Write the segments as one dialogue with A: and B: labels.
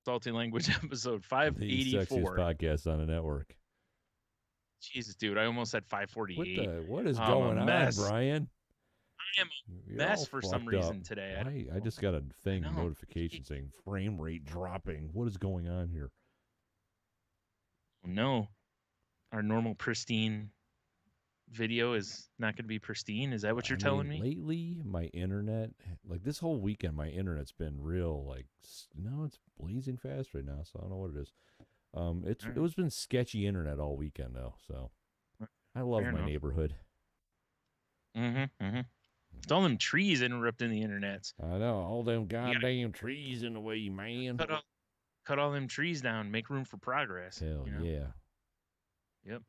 A: Salty Language episode
B: The sexiest
A: 584.
B: podcast on the network.
A: Jesus, dude, I almost said 548.
B: What is
A: I'm a
B: going on,
A: mess.
B: Brian?
A: I am a
B: You're
A: mess
B: all
A: for some
B: fucked up.
A: reason today.
B: Why? I just got a thing
A: know.
B: notification saying frame rate dropping. What is going on here?
A: No, our normal pristine video is not going to be pristine. Is that what you're telling me?
B: Lately, my internet, like this whole weekend, my internet's been real, like, no, it's blazing fast right now, so I don't know what it is. It was been sketchy internet all weekend though, so I love my neighborhood.
A: It's all them trees interrupting the internet.
B: I know, all them goddamn trees in the way, man.
A: Cut all them trees down, make room for progress.
B: Hell yeah.
A: Yep.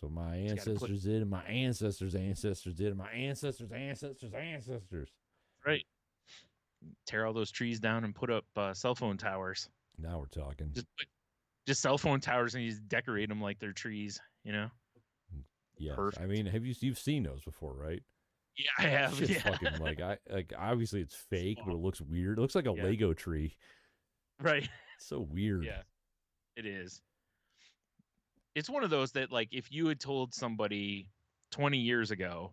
B: So my ancestors did, and my ancestors' ancestors did, and my ancestors' ancestors' ancestors.
A: Right. Tear all those trees down and put up cell phone towers.
B: Now we're talking.
A: Just cell phone towers, and you just decorate them like they're trees, you know?
B: Yeah. I mean, you've seen those before, right?
A: Yeah, I have.
B: Shit's fucking obviously it's fake, but it looks weird. It looks like a Lego tree.
A: Right.
B: It's so weird.
A: Yeah, it is. It's one of those that, like, if you had told somebody 20 years ago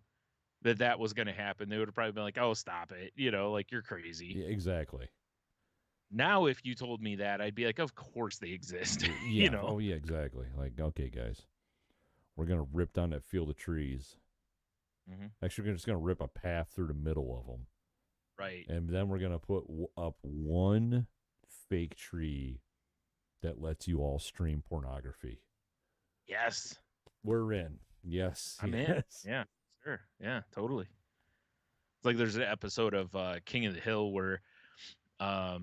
A: that was going to happen, they would have probably been like, oh, stop it. You know, like, you're crazy.
B: Yeah, exactly.
A: Now, if you told me that, I'd be like, of course they exist.
B: Yeah.
A: You know?
B: Oh, yeah, exactly. Like, okay, guys, we're going to rip down that field of trees. Actually, we're just going to rip a path through the middle of them.
A: Right.
B: And then we're going to put up one fake tree that lets you all stream pornography.
A: Yes.
B: We're in. Yes.
A: I'm in. Yeah, sure. Yeah, totally. It's like there's an episode of King of the Hill where toward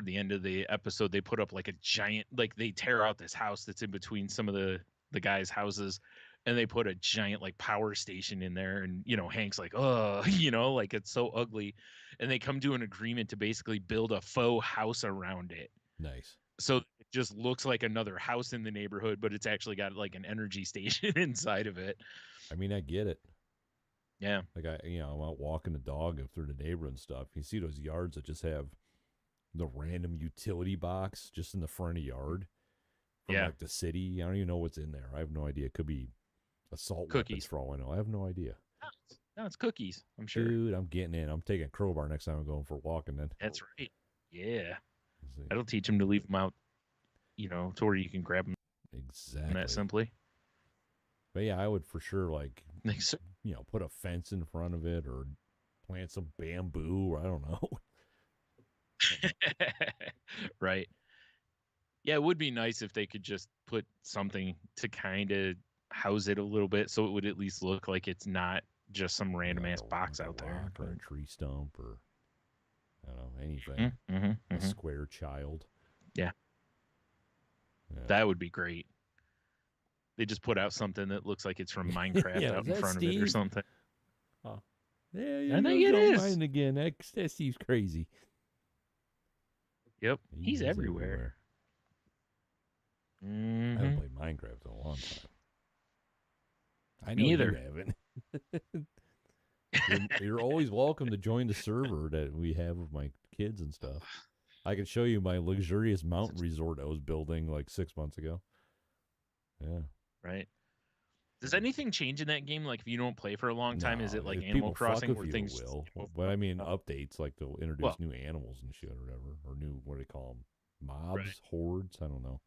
A: the end of the episode, they put up like a giant, like they tear out this house that's in between some of the guys' houses, and they put a giant like power station in there, and you know, Hank's like, oh, you know, like it's so ugly, and they come to an agreement to basically build a faux house around it.
B: Nice.
A: So it just looks like another house in the neighborhood, but it's actually got like an energy station inside of it.
B: I mean, I get it.
A: Yeah.
B: Like I'm out walking the dog through the neighborhood and stuff. You see those yards that just have the random utility box just in the front of the yard from like the city. I don't even know what's in there. I have no idea. It could be assault weapons for all I know. I have no idea.
A: No, it's cookies, I'm sure.
B: Dude, I'm getting in. I'm taking a crowbar next time I'm going for a walk. And then
A: that's right. Yeah. That'll teach him to leave them out, you know, to where you can grab them.
B: Exactly.
A: That simply.
B: But yeah, I would for sure, like, you know, put a fence in front of it or plant some bamboo, or I don't know.
A: Right. Yeah, it would be nice if they could just put something to kind of house it a little bit, so it would at least look like it's not just some random ass box out there,
B: or a tree stump, or I don't know, anything. A square child.
A: Yeah, that would be great. They just put out something that looks like it's from Minecraft out in front of it or something.
B: Oh, yeah,
A: I think it is.
B: Mine again. That Steve's crazy.
A: Yep, he's everywhere.
B: I haven't played Minecraft in a long time. I know
A: Me either.
B: You haven't. You're always welcome to join the server that we have with my kids and stuff. I can show you my luxurious mountain resort I was building like 6 months ago. Yeah.
A: Right. Does anything change in that game? Like if you don't play for a long time, is it like
B: if
A: Animal
B: people
A: Crossing
B: fuck
A: where
B: with
A: things?
B: You, will. But I mean, updates like they'll introduce new animals and shit or whatever, or new, what do they call them? Mobs, hordes. I don't know.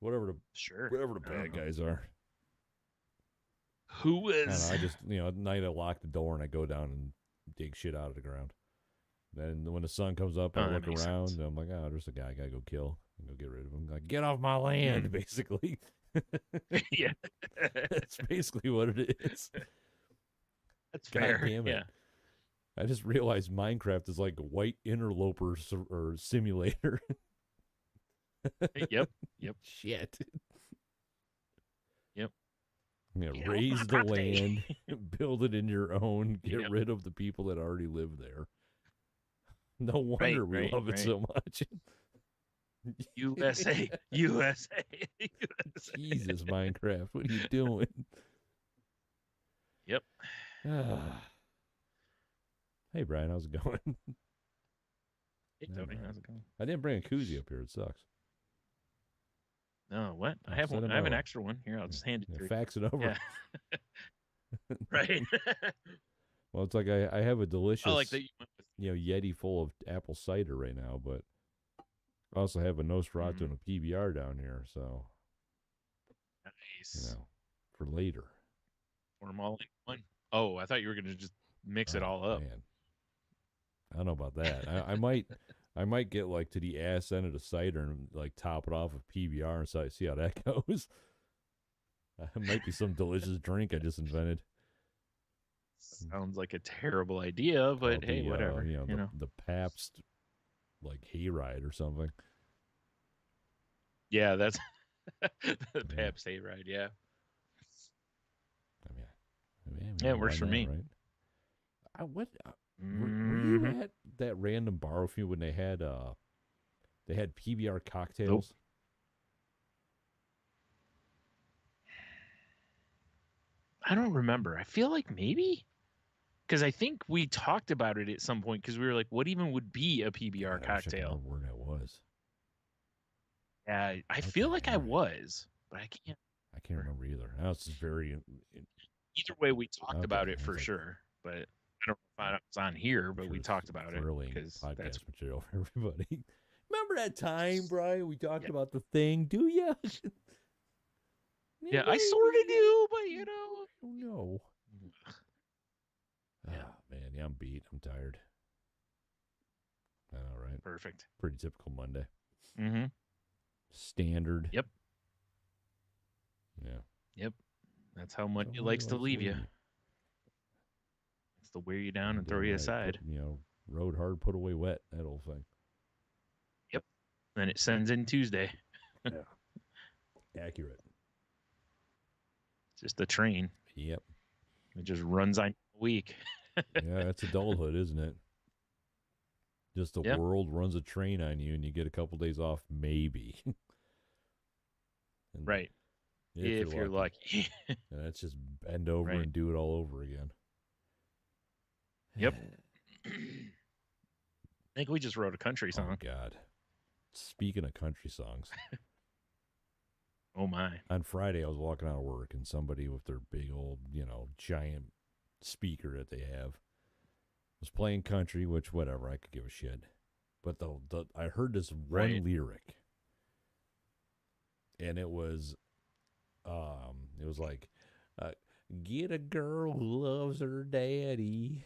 B: Whatever the bad guys are.
A: Who is?
B: I just, at night I lock the door and I go down and dig shit out of the ground. Then when the sun comes up, I look around and I'm like, oh, there's a guy I gotta go kill and go get rid of him. Like, get off my land, basically.
A: Yeah,
B: that's basically what it is.
A: That's fair.
B: Damn it.
A: Yeah.
B: I just realized Minecraft is like white interloper or simulator.
A: Yep.
B: Shit.
A: Yep.
B: Raise the land, build it in your own, get rid of the people that already live there. No wonder we love it so much.
A: USA.
B: Jesus, Minecraft, what are you doing?
A: Yep.
B: Hey, Brian, how's it going?
A: Hey,
B: Never
A: Tony,
B: mind.
A: how's it going?
B: I didn't bring a koozie up here. It sucks.
A: No, what? I
B: I'll
A: have one.
B: send it
A: I
B: my
A: have an
B: way.
A: extra one here. I'll just hand it
B: Yeah,
A: to you.
B: fax it over.
A: Yeah, right.
B: Well, it's like I have a
A: I like
B: delicious,
A: that you went with.
B: Yeti full of apple cider right now, but I also have a Nosferatu
A: Mhm.
B: and a PBR down here, so
A: Nice.
B: for later.
A: Pour them all in one. Oh, I thought you were gonna just mix it
B: Oh
A: all up.
B: man, I don't know about that. I might get like to the ass end of the cider and like top it off with PBR and see how that goes. It might be some delicious drink I just invented
A: Sounds like a terrible idea, but
B: called
A: hey,
B: the
A: whatever.
B: the Pabst like hayride or something.
A: Yeah, that's the
B: Yeah,
A: Pabst Hayride. Yeah,
B: yeah,
A: yeah, it
B: why
A: works for
B: not,
A: me.
B: right? What were you
A: Hmm.
B: at that random bar with me when they had PBR
A: Nope.
B: cocktails?
A: I don't remember. I feel like maybe because I think we talked about it at some point because we were like, what even would be a PBR
B: God, I wish I could
A: cocktail?
B: remember where that was.
A: Yeah, I
B: What the
A: feel like I
B: heck?
A: was, but I can't
B: I can't
A: remember.
B: remember either. Now it's just very
A: Either way, we talked
B: okay.
A: about it
B: I was
A: for
B: like,
A: sure, but I don't know if it's on here,
B: I'm
A: but
B: sure
A: we
B: it's
A: talked about it
B: thrilling
A: because that's
B: podcast material for everybody. Remember that time, Brian? We talked
A: yeah,
B: about the thing. Do you?
A: yeah. I sort of
B: Maybe.
A: do, but you know,
B: Oh no.
A: yeah,
B: Ah, man. Yeah, I'm beat. I'm tired. All right.
A: perfect.
B: Pretty typical Monday.
A: Mm-hmm.
B: Standard.
A: Yep,
B: Yeah.
A: yep. That's how much
B: So
A: it
B: Monday
A: likes to
B: likes to
A: leave you.
B: leave you.
A: It's to wear you down
B: Damn
A: and throw you
B: right. Put
A: aside.
B: rode hard, put away wet. That old thing.
A: Yep. Then it sends in Tuesday.
B: Yeah. Accurate.
A: It's just a train.
B: Yep.
A: It just runs on a week.
B: Yeah, that's adulthood, isn't it? Just the
A: Yep.
B: world runs a train on you and you get a couple days off, maybe. And
A: Right.
B: if you're
A: If you're
B: lucky.
A: lucky.
B: And that's just bend over
A: Right.
B: and do it all over again.
A: Yep. I think we just wrote a country
B: Oh,
A: song.
B: God. Speaking of country songs,
A: Oh my.
B: on Friday I was walking out of work and somebody with their big old, giant speaker that they have was playing country, which whatever, I could give a shit. But I heard this one
A: Right.
B: lyric, and it was like, uh, get a girl who loves her daddy,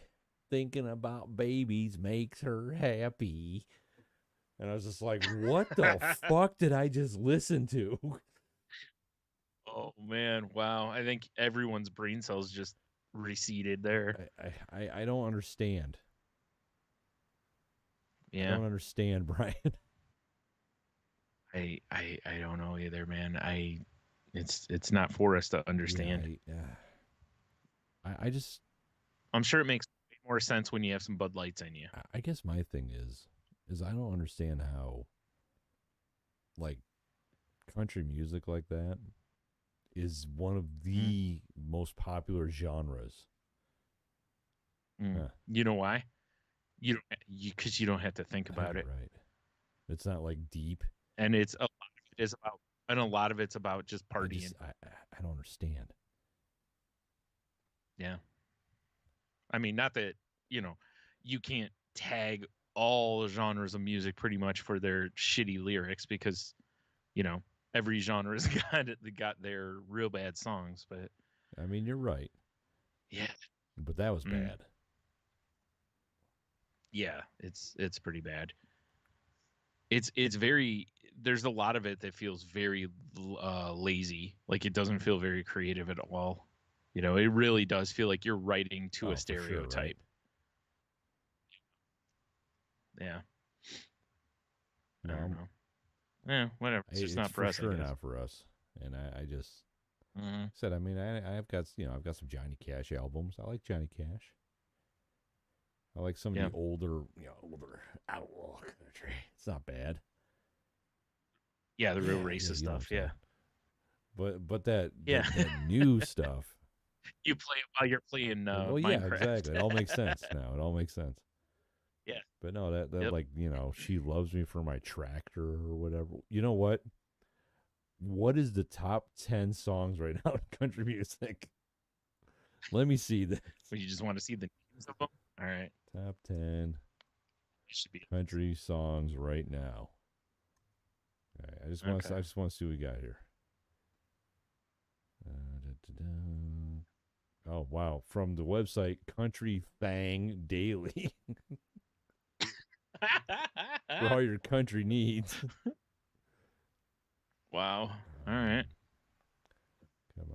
B: thinking about babies makes her happy. And I was just like, what the fuck did I just listen to?
A: Oh man. Wow. I think everyone's brain cells just receded there.
B: I don't understand. I
A: Yeah.
B: don't understand, Brian.
A: I don't know either, man. It's not for us to understand.
B: I just,
A: I'm sure it makes more sense when you have some Bud Lights in you.
B: I guess my thing is I don't understand how, like, country music like that is one of the most popular genres.
A: You know why? You because you don't have to think
B: I think
A: about
B: you're
A: it,
B: right. It's not like deep.
A: and a lot of it's about just partying.
B: I don't understand.
A: Yeah, I mean, not that you can't tag all genres of music pretty much for their shitty lyrics because every genre's got their real bad songs, but
B: I mean, you're right.
A: yeah,
B: But that was bad.
A: yeah, it's pretty bad. It's very there's a lot of it that feels very lazy, like it doesn't feel very creative at all. It really does feel like you're writing to a
B: For sure, right?
A: stereotype. Yeah. I don't know. Yeah, whatever. It's just not for us,
B: sure
A: I guess.
B: not for us. And I just
A: Mm-hmm.
B: said, I mean, I've got some Johnny Cash albums. I like Johnny Cash. I like some of the older outlaw country. It's not bad.
A: Yeah, the real racist stuff. Yeah.
B: But that
A: Yeah.
B: that new stuff.
A: You play it while you're playing
B: well,
A: Minecraft.
B: exactly. It all makes sense now. It all makes sense.
A: Yeah.
B: But no, that
A: Yep.
B: like, she loves me for my tractor or whatever. You know what? What is the top 10 songs right now in country music? Let me see this.
A: But you just want to see the names of them. All right.
B: Top 10
A: It should be
B: country songs right now. All right,
A: okay.
B: I just want to see what we got here. Oh wow! From the website Country Thang Daily for all your country needs.
A: Wow. All right.
B: Come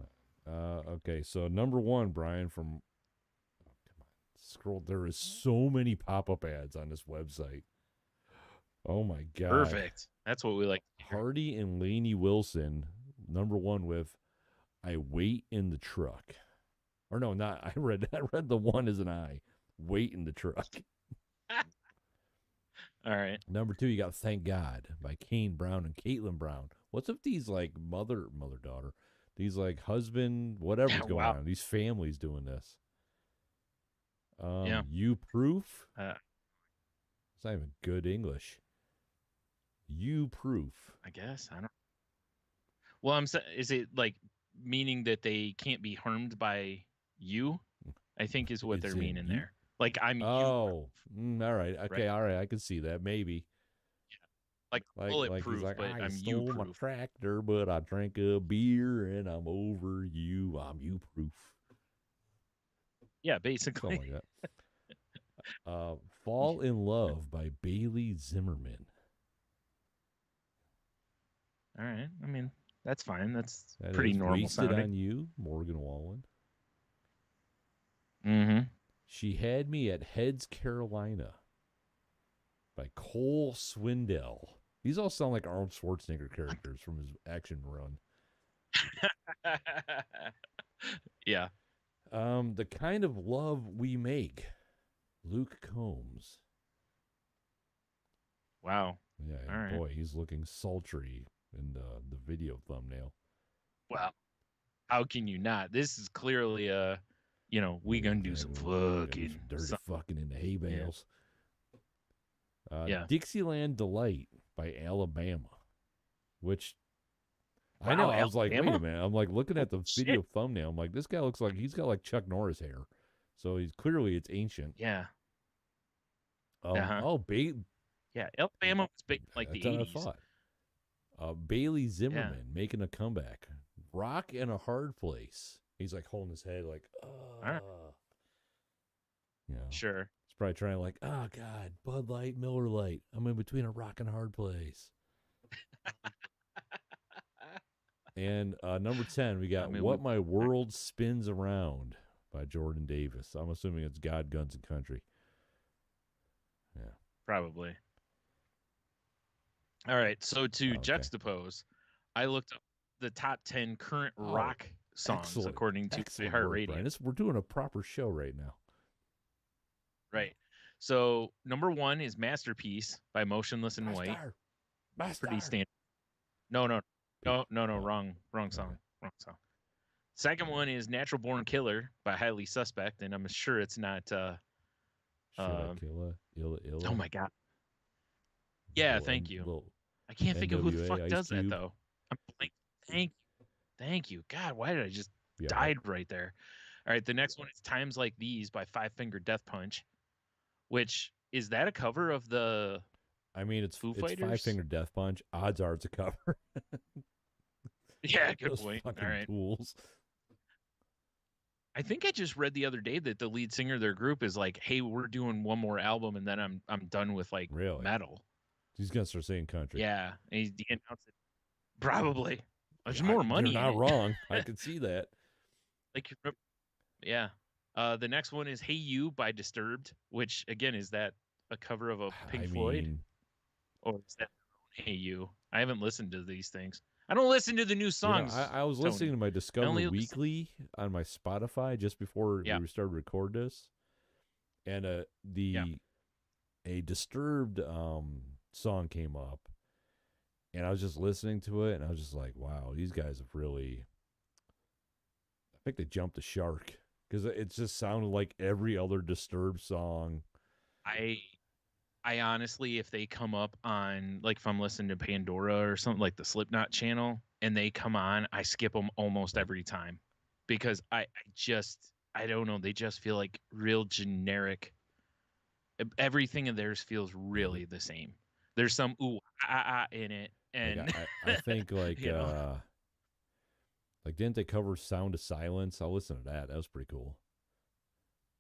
B: on. Okay, so number one, Brian, from come on, scroll. There is so many pop-up ads on this website. Oh my god!
A: Perfect. That's what we like to hear.
B: Hardy and Lainey Wilson, number one with "I Wait in the Truck." Or no, not I read the one as an I. Wait in the Truck.
A: All right.
B: Number two, you got "Thank God" by Kane Brown and Caitlin Brown. What's up these like mother daughter, these like husband whatever's going
A: Wow.
B: on? These families doing this.
A: Yeah.
B: You proof.
A: Uh,
B: It's not even good English. You proof.
A: I guess I don't. Well, I'm saying, is it like meaning that they can't be harmed by you? I think is what
B: It's
A: they're
B: in
A: meaning
B: you.
A: there. Like I'm you,
B: Oh, all right. Okay,
A: right?
B: all right. I can see that maybe.
A: Like
B: Like he's
A: bulletproof,
B: like,
A: but
B: I
A: I'm you
B: stole my
A: proof.
B: tractor, but I drank a beer and I'm over you. I'm you proof.
A: Yeah,
B: Something
A: basically.
B: like that. Fall in Love by Bailey Zimmerman.
A: All right. I mean, that's fine. That's
B: That
A: pretty
B: is
A: normal
B: Wasted
A: sounding.
B: on You, Morgan Wallen.
A: Mm-hmm.
B: She Had Me at Heads, Carolina by Cole Swindell. These all sound like Arnold Schwarzenegger characters from his action run.
A: Yeah.
B: The Kind of Love We Make, Luke Combs.
A: Wow.
B: Yeah,
A: All right.
B: boy, he's looking sultry in the video thumbnail.
A: Well, how can you not? This is clearly we gonna do some
B: We're gonna do some
A: fucking
B: dirty fucking in the hay
A: yeah.
B: bales.
A: Yeah.
B: Dixieland Delight by Alabama, which I know.
A: Wow,
B: I was like, wait a
A: Alabama?
B: minute. I'm like looking
A: Holy
B: at the
A: shit.
B: video thumbnail. I'm like, this guy looks like he's got like Chuck Norris hair. So he's clearly it's ancient.
A: Yeah. Uh-huh.
B: Oh,
A: Yeah. Alabama was big in like
B: that's
A: the
B: what I
A: 80s.
B: thought. Bailey
A: Yeah.
B: Zimmerman making a comeback. Rock in a Hard Place. He's like holding his head, like,
A: All right. Sure.
B: He's probably trying like, oh God, Bud Light, Miller Light. I'm in between a rock and a hard place. And number 10, we got
A: mean,
B: What My World Spins Around by Jordan Davis. I'm assuming it's God, Guns, and Country. Yeah.
A: probably. All right. So to
B: Okay.
A: juxtapose, I looked up the top 10 current
B: Oh,
A: rock songs
B: excellent.
A: according to
B: Excellent work,
A: iHeartRadio.
B: Brian. We're doing a proper show right now.
A: Right. So number 1 is Masterpiece by Motionless in White. Pretty standard. No. Wrong song.
B: Okay.
A: Wrong song. Second one is Natural Born Killer by Highly Suspect, and I'm sure it's not.
B: Should I Kill a Illa?
A: Oh my god. Yeah, thank you.
B: Little
A: I can't think of who the
B: NWA
A: fuck
B: Ice
A: does that
B: Cube.
A: though. I'm blank. Thank you. God, why did I just
B: Yeah,
A: died right there? All right, the next one is Times Like These by Five Finger Death Punch, which is that a cover of the
B: I mean, it's
A: Foo
B: Five
A: Fighters?
B: Finger Death Punch. Odds are it's a cover.
A: Yeah, good
B: Those
A: point. All
B: fucking
A: right.
B: tools.
A: I think I just read the other day that the lead singer of their group is like, "Hey, we're doing one more album, and then I'm done with like
B: Really?
A: metal."
B: He's gonna start saying country.
A: Yeah, and he announced it. Probably. There's more money
B: You're
A: in
B: not
A: it.
B: wrong. I can see that.
A: Like, yeah. The next one is "Hey You" by Disturbed, which again is that a cover of a Pink Floyd, or is that "Hey You"? I haven't listened to these things. I don't listen to the new songs.
B: I was
A: Tony.
B: listening to my Discover Weekly on my Spotify just before we started to record this, and a Disturbed song came up, and I was just listening to it, and I was just like, wow, these guys have really. I think they jumped the shark because it just sounded like every other Disturbed song.
A: I honestly, if they come up on, like, if I'm listening to Pandora or something like the Slipknot channel and they come on, I skip them almost every time because I don't know, they just feel like real generic. Everything of theirs feels
B: Yeah,
A: really the same. There's some ooh in it,
B: like
A: and
B: I think
A: you know,
B: like didn't they cover Sound of Silence? I'll listen to that. That was pretty cool.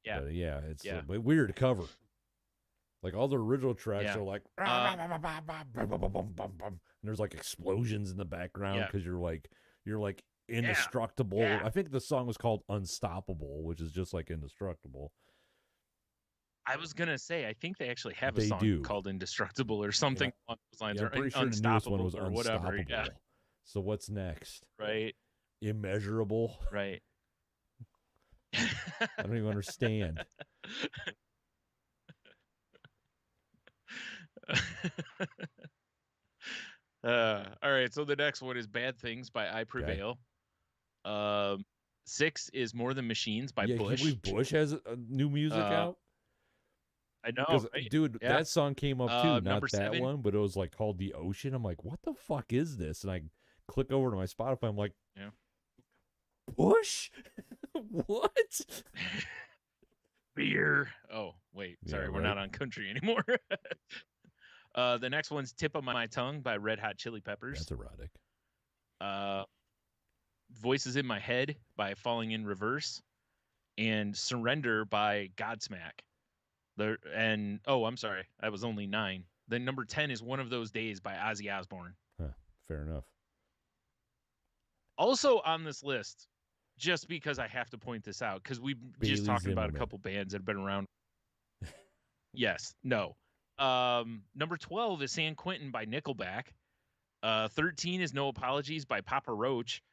A: yeah,
B: But yeah, it's
A: yeah,
B: weird to cover. Like all the original tracks
A: yeah,
B: are like,
A: uh,
B: and there's like explosions in the background
A: yeah,
B: because you're like
A: yeah,
B: indestructible.
A: yeah.
B: I think the song was called Unstoppable, which is just like indestructible.
A: I was gonna say, I think they actually have a
B: They
A: song
B: do.
A: called "Indestructible" or
B: Yeah,
A: something along those lines,
B: yeah. I'm
A: or
B: pretty sure the newest one
A: "Unstoppable"
B: was
A: or whatever. Yeah,
B: Unstoppable. So what's next?
A: right,
B: Immeasurable.
A: right.
B: I don't even understand.
A: All right, so the next one is "Bad Things" by I
B: Okay.
A: Prevail. Um, 6 is "More Than Machines" by
B: Yeah, can you
A: Bush.
B: believe Bush has new music
A: Uh,
B: out?
A: I know,
B: Because,
A: right?
B: dude,
A: Yeah.
B: that song came up too.
A: Number
B: Not that
A: 7.
B: one, but it was like called The Ocean. I'm like, what the fuck is this? And I click over to my Spotify. I'm like,
A: Yeah.
B: Bush? What?
A: Beer. Oh, wait.
B: Yeah,
A: Sorry, we're
B: right.
A: not on country anymore. The next one's "Tip of My Tongue" by Red Hot Chili Peppers.
B: That's erotic.
A: Uh, "Voices in My Head" by Falling in Reverse, and "Surrender" by Godsmack. I'm sorry, that was only 9. Then number 10 is "One of Those Days" by Ozzy Osbourne.
B: Huh, fair enough.
A: Also on this list, just because I have to point this out, because we've just
B: Bailey
A: talking about a
B: Zimmerman.
A: couple bands that have been around. Yes, no. Number 12 is "San Quentin" by Nickelback. 13 is "No Apologies" by Papa Roach.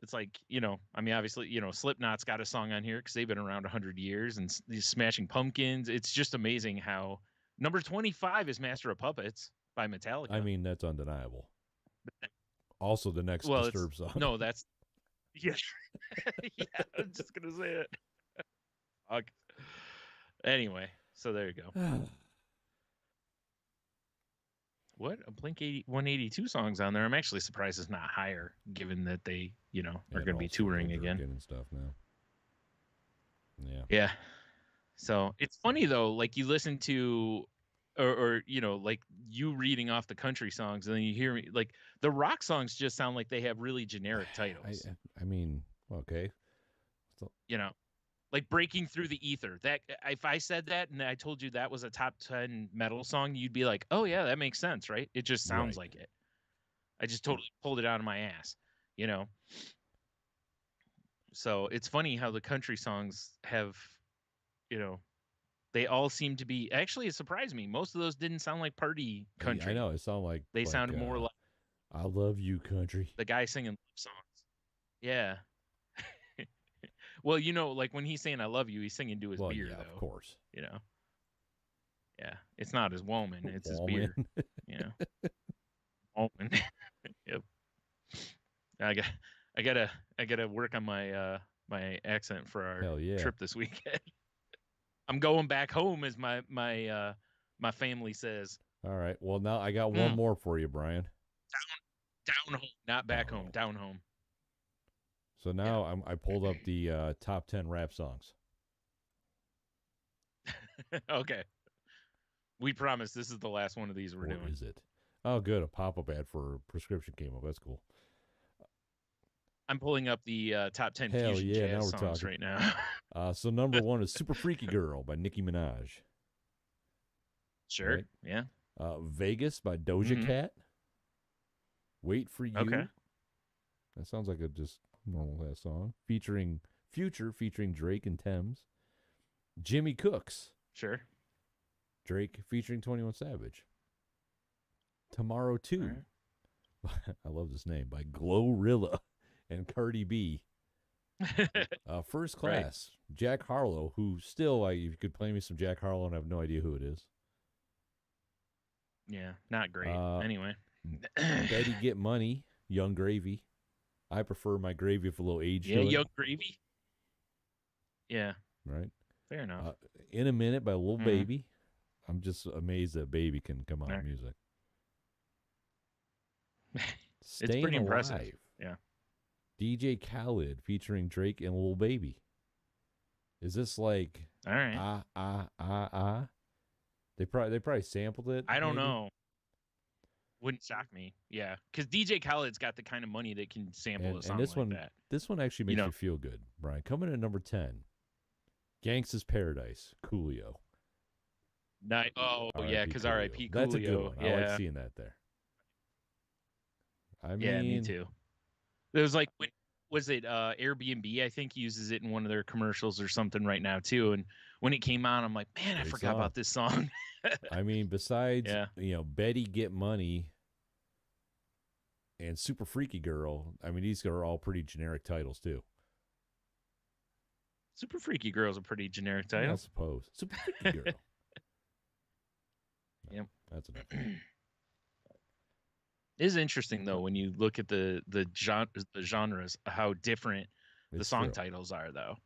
A: It's like, I mean, obviously, Slipknot's got a song on here because they've been around 100 years, and these Smashing Pumpkins. It's just amazing how number 25 is "Master of Puppets" by
B: I
A: Metallica.
B: mean, that's undeniable. Also, the next
A: Well, it's
B: Disturbed song.
A: no, that's yeah, yeah. I'm just gonna say it. Fuck. Anyway, so there you go. What a Blink 182 songs on there. I'm actually surprised it's not higher, given that they, are
B: And
A: going to be
B: also Joe
A: touring again.
B: Durkin and stuff now. Yeah.
A: Yeah. So it's funny though, like you listen to, or like you reading off the country songs, and then you hear me like the rock songs just sound like they have really generic titles.
B: I mean, okay. So,
A: You know, like "Breaking Through the Ether." That if I said that and I told you that was a top 10 metal song, you'd be like, "Oh yeah, that makes sense, right?" It just sounds
B: right.
A: like it. I just totally pulled it out of my ass, you know. So it's funny how the country songs have, you know, they all seem to be. Actually, it surprised me. Most of those didn't sound like party
B: I
A: country.
B: know. It sounded
A: They sounded more like
B: I love you, country.
A: the guy singing love songs. Yeah. Well, like when he's saying "I love you," he's singing to his
B: Well,
A: beer,
B: yeah, of
A: though.
B: course.
A: You know. Yeah, it's not his woman; it's his
B: Woman.
A: beer. You know. Woman. Yep. I got. I gotta work on my accent for our
B: Hell yeah.
A: trip this weekend. I'm going back home, as my family says.
B: All right. Well, now I got one
A: Mm,
B: more for you, Brian.
A: down home, not back
B: Down
A: home.
B: home.
A: Down home.
B: So
A: Yeah.
B: now I pulled up the top 10 rap songs.
A: Okay. We promise this is the last one of these we're
B: Or
A: doing.
B: is it? Oh, good. A pop-up ad for prescription came up. That's cool.
A: I'm pulling up the top 10
B: Hell
A: fusion
B: yeah. Now
A: jazz
B: we're
A: songs
B: talking.
A: right now.
B: So number one is Super Freaky Girl by Nicki Minaj.
A: Sure.
B: Right?
A: Yeah.
B: Vegas by Doja
A: Mm-hmm.
B: Cat. Wait for
A: Okay.
B: You. That sounds like a just normal ass song. Featuring Future, featuring Drake and Thames. Jimmy Cooks.
A: Sure.
B: Drake featuring 21 Savage. Tomorrow
A: All
B: 2.
A: right.
B: I love this name. By Glorilla and Cardi B. First
A: Right.
B: Class. Jack Harlow, who still, if you could play me some Jack Harlow, and I have no idea who it is.
A: Yeah. Not great. Anyway.
B: Betty Get Money. Young Gravy. I prefer my gravy with a little age
A: Yeah.
B: to it.
A: Young Gravy. Yeah.
B: Right.
A: Fair enough.
B: In a Minute by Lil
A: Mhm.
B: Baby. I'm just amazed that Baby can come out with music.
A: It's pretty
B: Alive.
A: impressive. Yeah.
B: DJ Khaled featuring Drake and Lil Baby. Is this like
A: all right?
B: They probably sampled it.
A: I don't know. Wouldn't shock me. Yeah, because DJ Khaled's got the kind of money that can sample a song
B: and this
A: like that.
B: This one actually makes me feel good, Brian. Coming in at number 10, Gangsta's Paradise, Coolio.
A: Yeah, because R.I.P. Coolio.
B: That's a good one.
A: Yeah.
B: I like seeing that there. I mean,
A: yeah, me too. It was like, was it Airbnb? I think uses it in one of their commercials or something right now too. And when it came on, I'm like, man, I forgot about this song.
B: I mean, besides Betty Get Money and Super Freaky Girl, I mean, these are all pretty generic titles too.
A: Super Freaky Girl's a pretty generic title.
B: I suppose. Super Freaky Girl.
A: Yep.
B: That's enough.
A: It is interesting though when you look at the genres, how different the song titles are though.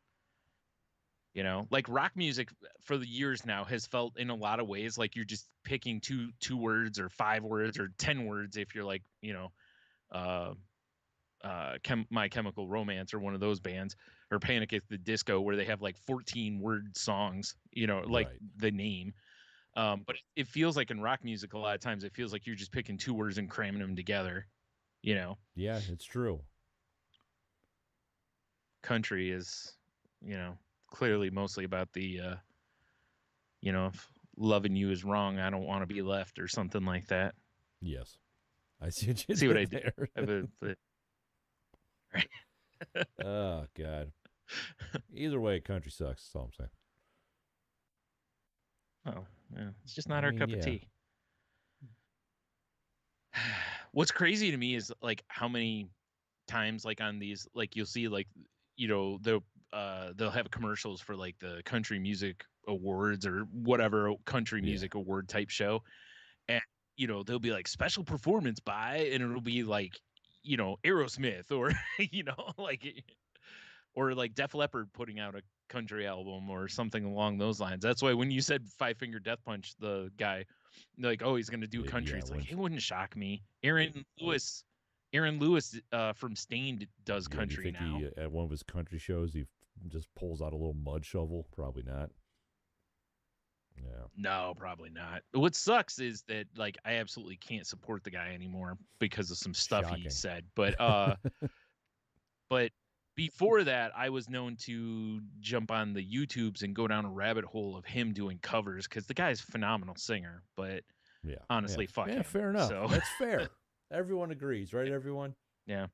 A: Like rock music for the years now has felt in a lot of ways like you're just picking two words or 5 words or 10 words if you're like, My Chemical Romance or one of those bands, or Panic at the Disco, where they have like 14 word songs, like the name. But it feels like in rock music, a lot of times it feels like you're just picking 2 words and cramming them together, Yeah,
B: it's true.
A: Country is, clearly mostly about the, if loving you is wrong, I don't want to be left, or something like that.
B: Yes. I see what you
A: see what I did there.
B: Oh, God. Either way, country sucks. That's all I'm saying.
A: Oh, yeah. It's just not our cup of tea. What's crazy to me is like how many times like on these, like you'll see like, they'll have commercials for like the country music awards or whatever country music award type show. And, they'll be like special performance by, and it'll be like, Aerosmith or, or like Def Leppard putting out a country album or something along those lines. That's why when you said Five Finger Death Punch, the guy like, oh, he's going to do country. It's like, it wouldn't shock me. Aaron Lewis from Stained does country now.
B: At one of his country shows, he just pulls out a little mud shovel? Probably not. Yeah.
A: No, probably not. What sucks is that like I absolutely can't support the guy anymore because of some stuff he said. But but before that, I was known to jump on the YouTubes and go down a rabbit hole of him doing covers because the guy's a phenomenal singer. But honestly, fuck him.
B: Yeah, fair enough.
A: So.
B: That's fair. Everyone agrees, right? Everyone.
A: Yeah.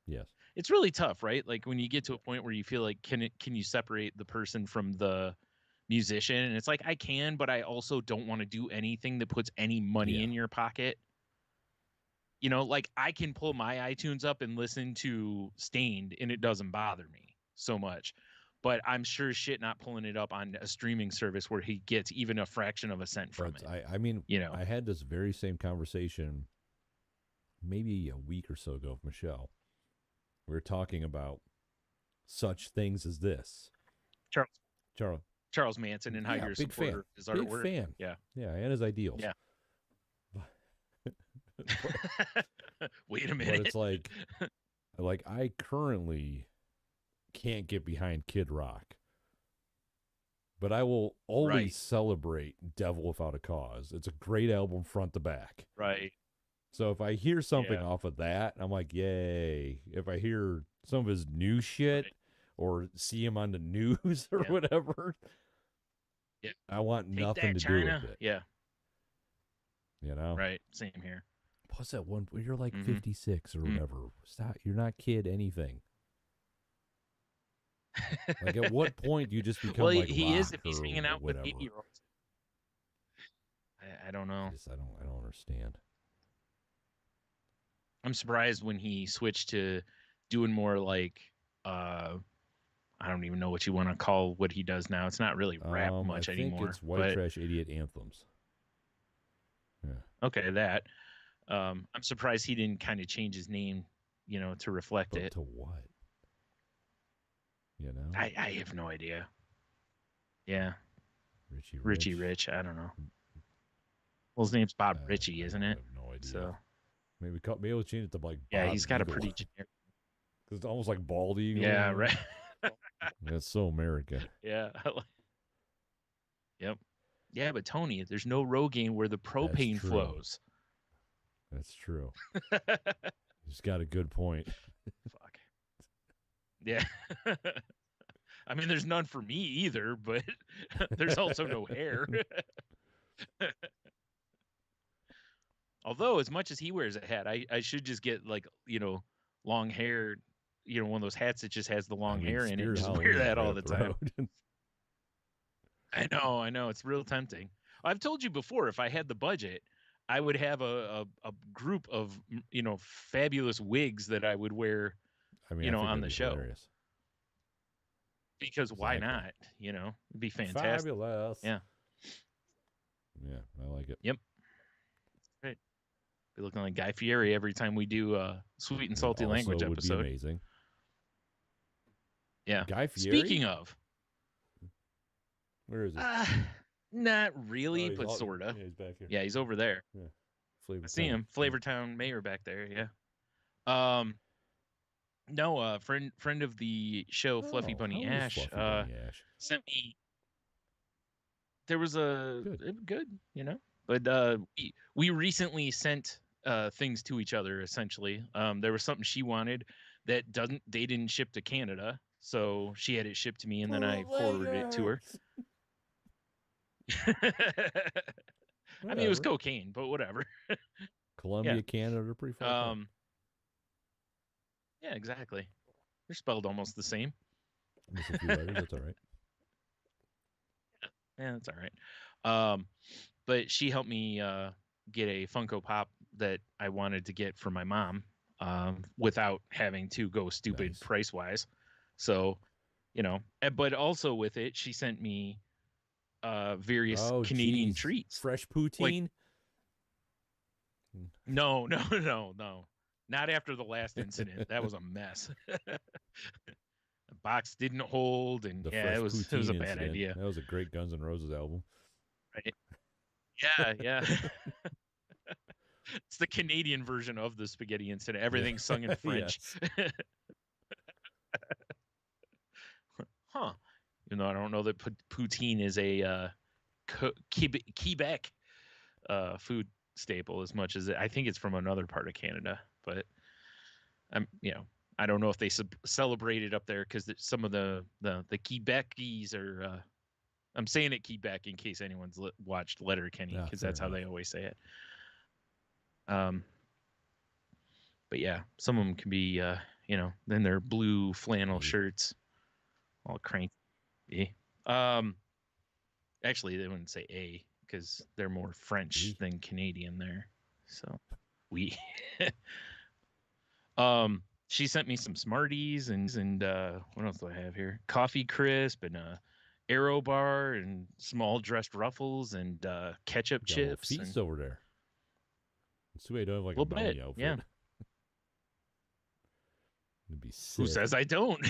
B: Yes.
A: It's really tough, right? Like when you get to a point where you feel like can you separate the person from the musician? And it's like I can, but I also don't want to do anything that puts any money in your pocket. Like I can pull my iTunes up and listen to Stained and it doesn't bother me so much. But I'm sure shit not pulling it up on a streaming service where he gets even a fraction of a cent from it.
B: I mean, I had this very same conversation maybe a week or so ago with Michelle. We were talking about such things as this.
A: Charles Manson and how you're a supporter of his artwork.
B: Big fan.
A: Yeah,
B: and his ideals.
A: Yeah. Wait a minute.
B: But it's like I currently can't get behind Kid Rock, but I will always celebrate Devil Without a Cause. It's a great album front to back.
A: Right.
B: So if I hear something off of that, I'm like, yay. If I hear some of his new shit or see him on the news or whatever, I want nothing to do with it.
A: Yeah.
B: Right.
A: Same here.
B: Plus that one, you're like 56 or whatever. Stop. You're not kid anything. Like at what point do you just become like
A: he
B: rock
A: is if he's hanging out with 8-year-olds. I don't know.
B: I don't understand.
A: I'm surprised when he switched to doing more like I don't even know what you want to call what he does now. It's not really rap much anymore. I think
B: it's White Trash Idiot Anthems. Yeah.
A: Okay, that. I'm surprised he didn't kind of change his name, to reflect it.
B: To what?
A: I have no idea. Yeah. Richie Rich. I don't know. Well, his name's Bob Ritchie, isn't it?
B: I have no idea.
A: So
B: maybe we'll change it to like
A: yeah,
B: Bob
A: he's got
B: Eagle.
A: a pretty generic.
B: It's almost like Bald Eagle.
A: Yeah, right.
B: That's so American.
A: Yeah. Yep. Yeah, but Tony, there's no Rogaine where the propane flows.
B: That's true. He's got a good point.
A: Fuck. Yeah. I mean, there's none for me either, but there's also no hair. Although, as much as he wears a hat, I should just get like, long hair, one of those hats that just has the long hair in it. Just wear that all the time. I know. It's real tempting. I've told you before, if I had the budget, I would have a group of, fabulous wigs that I would wear, on the show.
B: Hilarious.
A: Because why not? It'd be fantastic.
B: Fabulous.
A: Yeah.
B: Yeah, I like it.
A: Yep. Right. Be looking like Guy Fieri every time we do a sweet and salty language episode.
B: Would be amazing.
A: Yeah.
B: Guy Fieri.
A: Speaking of.
B: Where is he?
A: Not really, but sorta.
B: Yeah, he's back here.
A: Yeah, he's over there.
B: Yeah.
A: I see him. Flavortown Mayor back there. Yeah. No, friend of the show, Fluffy Bunny Ash, sent me. There was a good, but we recently sent things to each other. Essentially, there was something she wanted that they didn't ship to Canada, so she had it shipped to me, and then I forwarded it to her. I mean, it was cocaine, but whatever.
B: Colombia, Canada, pretty far.
A: Yeah, exactly. They're spelled almost the same.
B: Miss a few letters, that's all right.
A: Yeah, that's all right. But she helped me get a Funko Pop that I wanted to get for my mom, without having to go stupid price-wise. So, but also with it, she sent me various Canadian treats.
B: Fresh poutine?
A: No. Not after the last incident. That was a mess. The box didn't hold, and it was a bad idea.
B: That was a great Guns N' Roses album.
A: Right. Yeah. It's the Canadian version of the spaghetti incident. Everything's sung in French. Huh. I don't know that poutine is a Quebec food staple as much as I think it's from another part of Canada, but I don't know if they celebrate it up there because some of the Quebecese are. I'm saying it Quebec in case anyone's watched Letterkenny, because that's how they always say it. But yeah, some of them can be, then they're blue flannel shirts, all cranky. Actually, they wouldn't say A because they're more French than Canadian there. So she sent me some Smarties and what else do I have here? Coffee Crisp and Aero Bar and small dressed Ruffles and ketchup chips.
B: Feast over there. So I don't have like a belly outfit.
A: Yeah.
B: It'd be sick.
A: Who says I don't?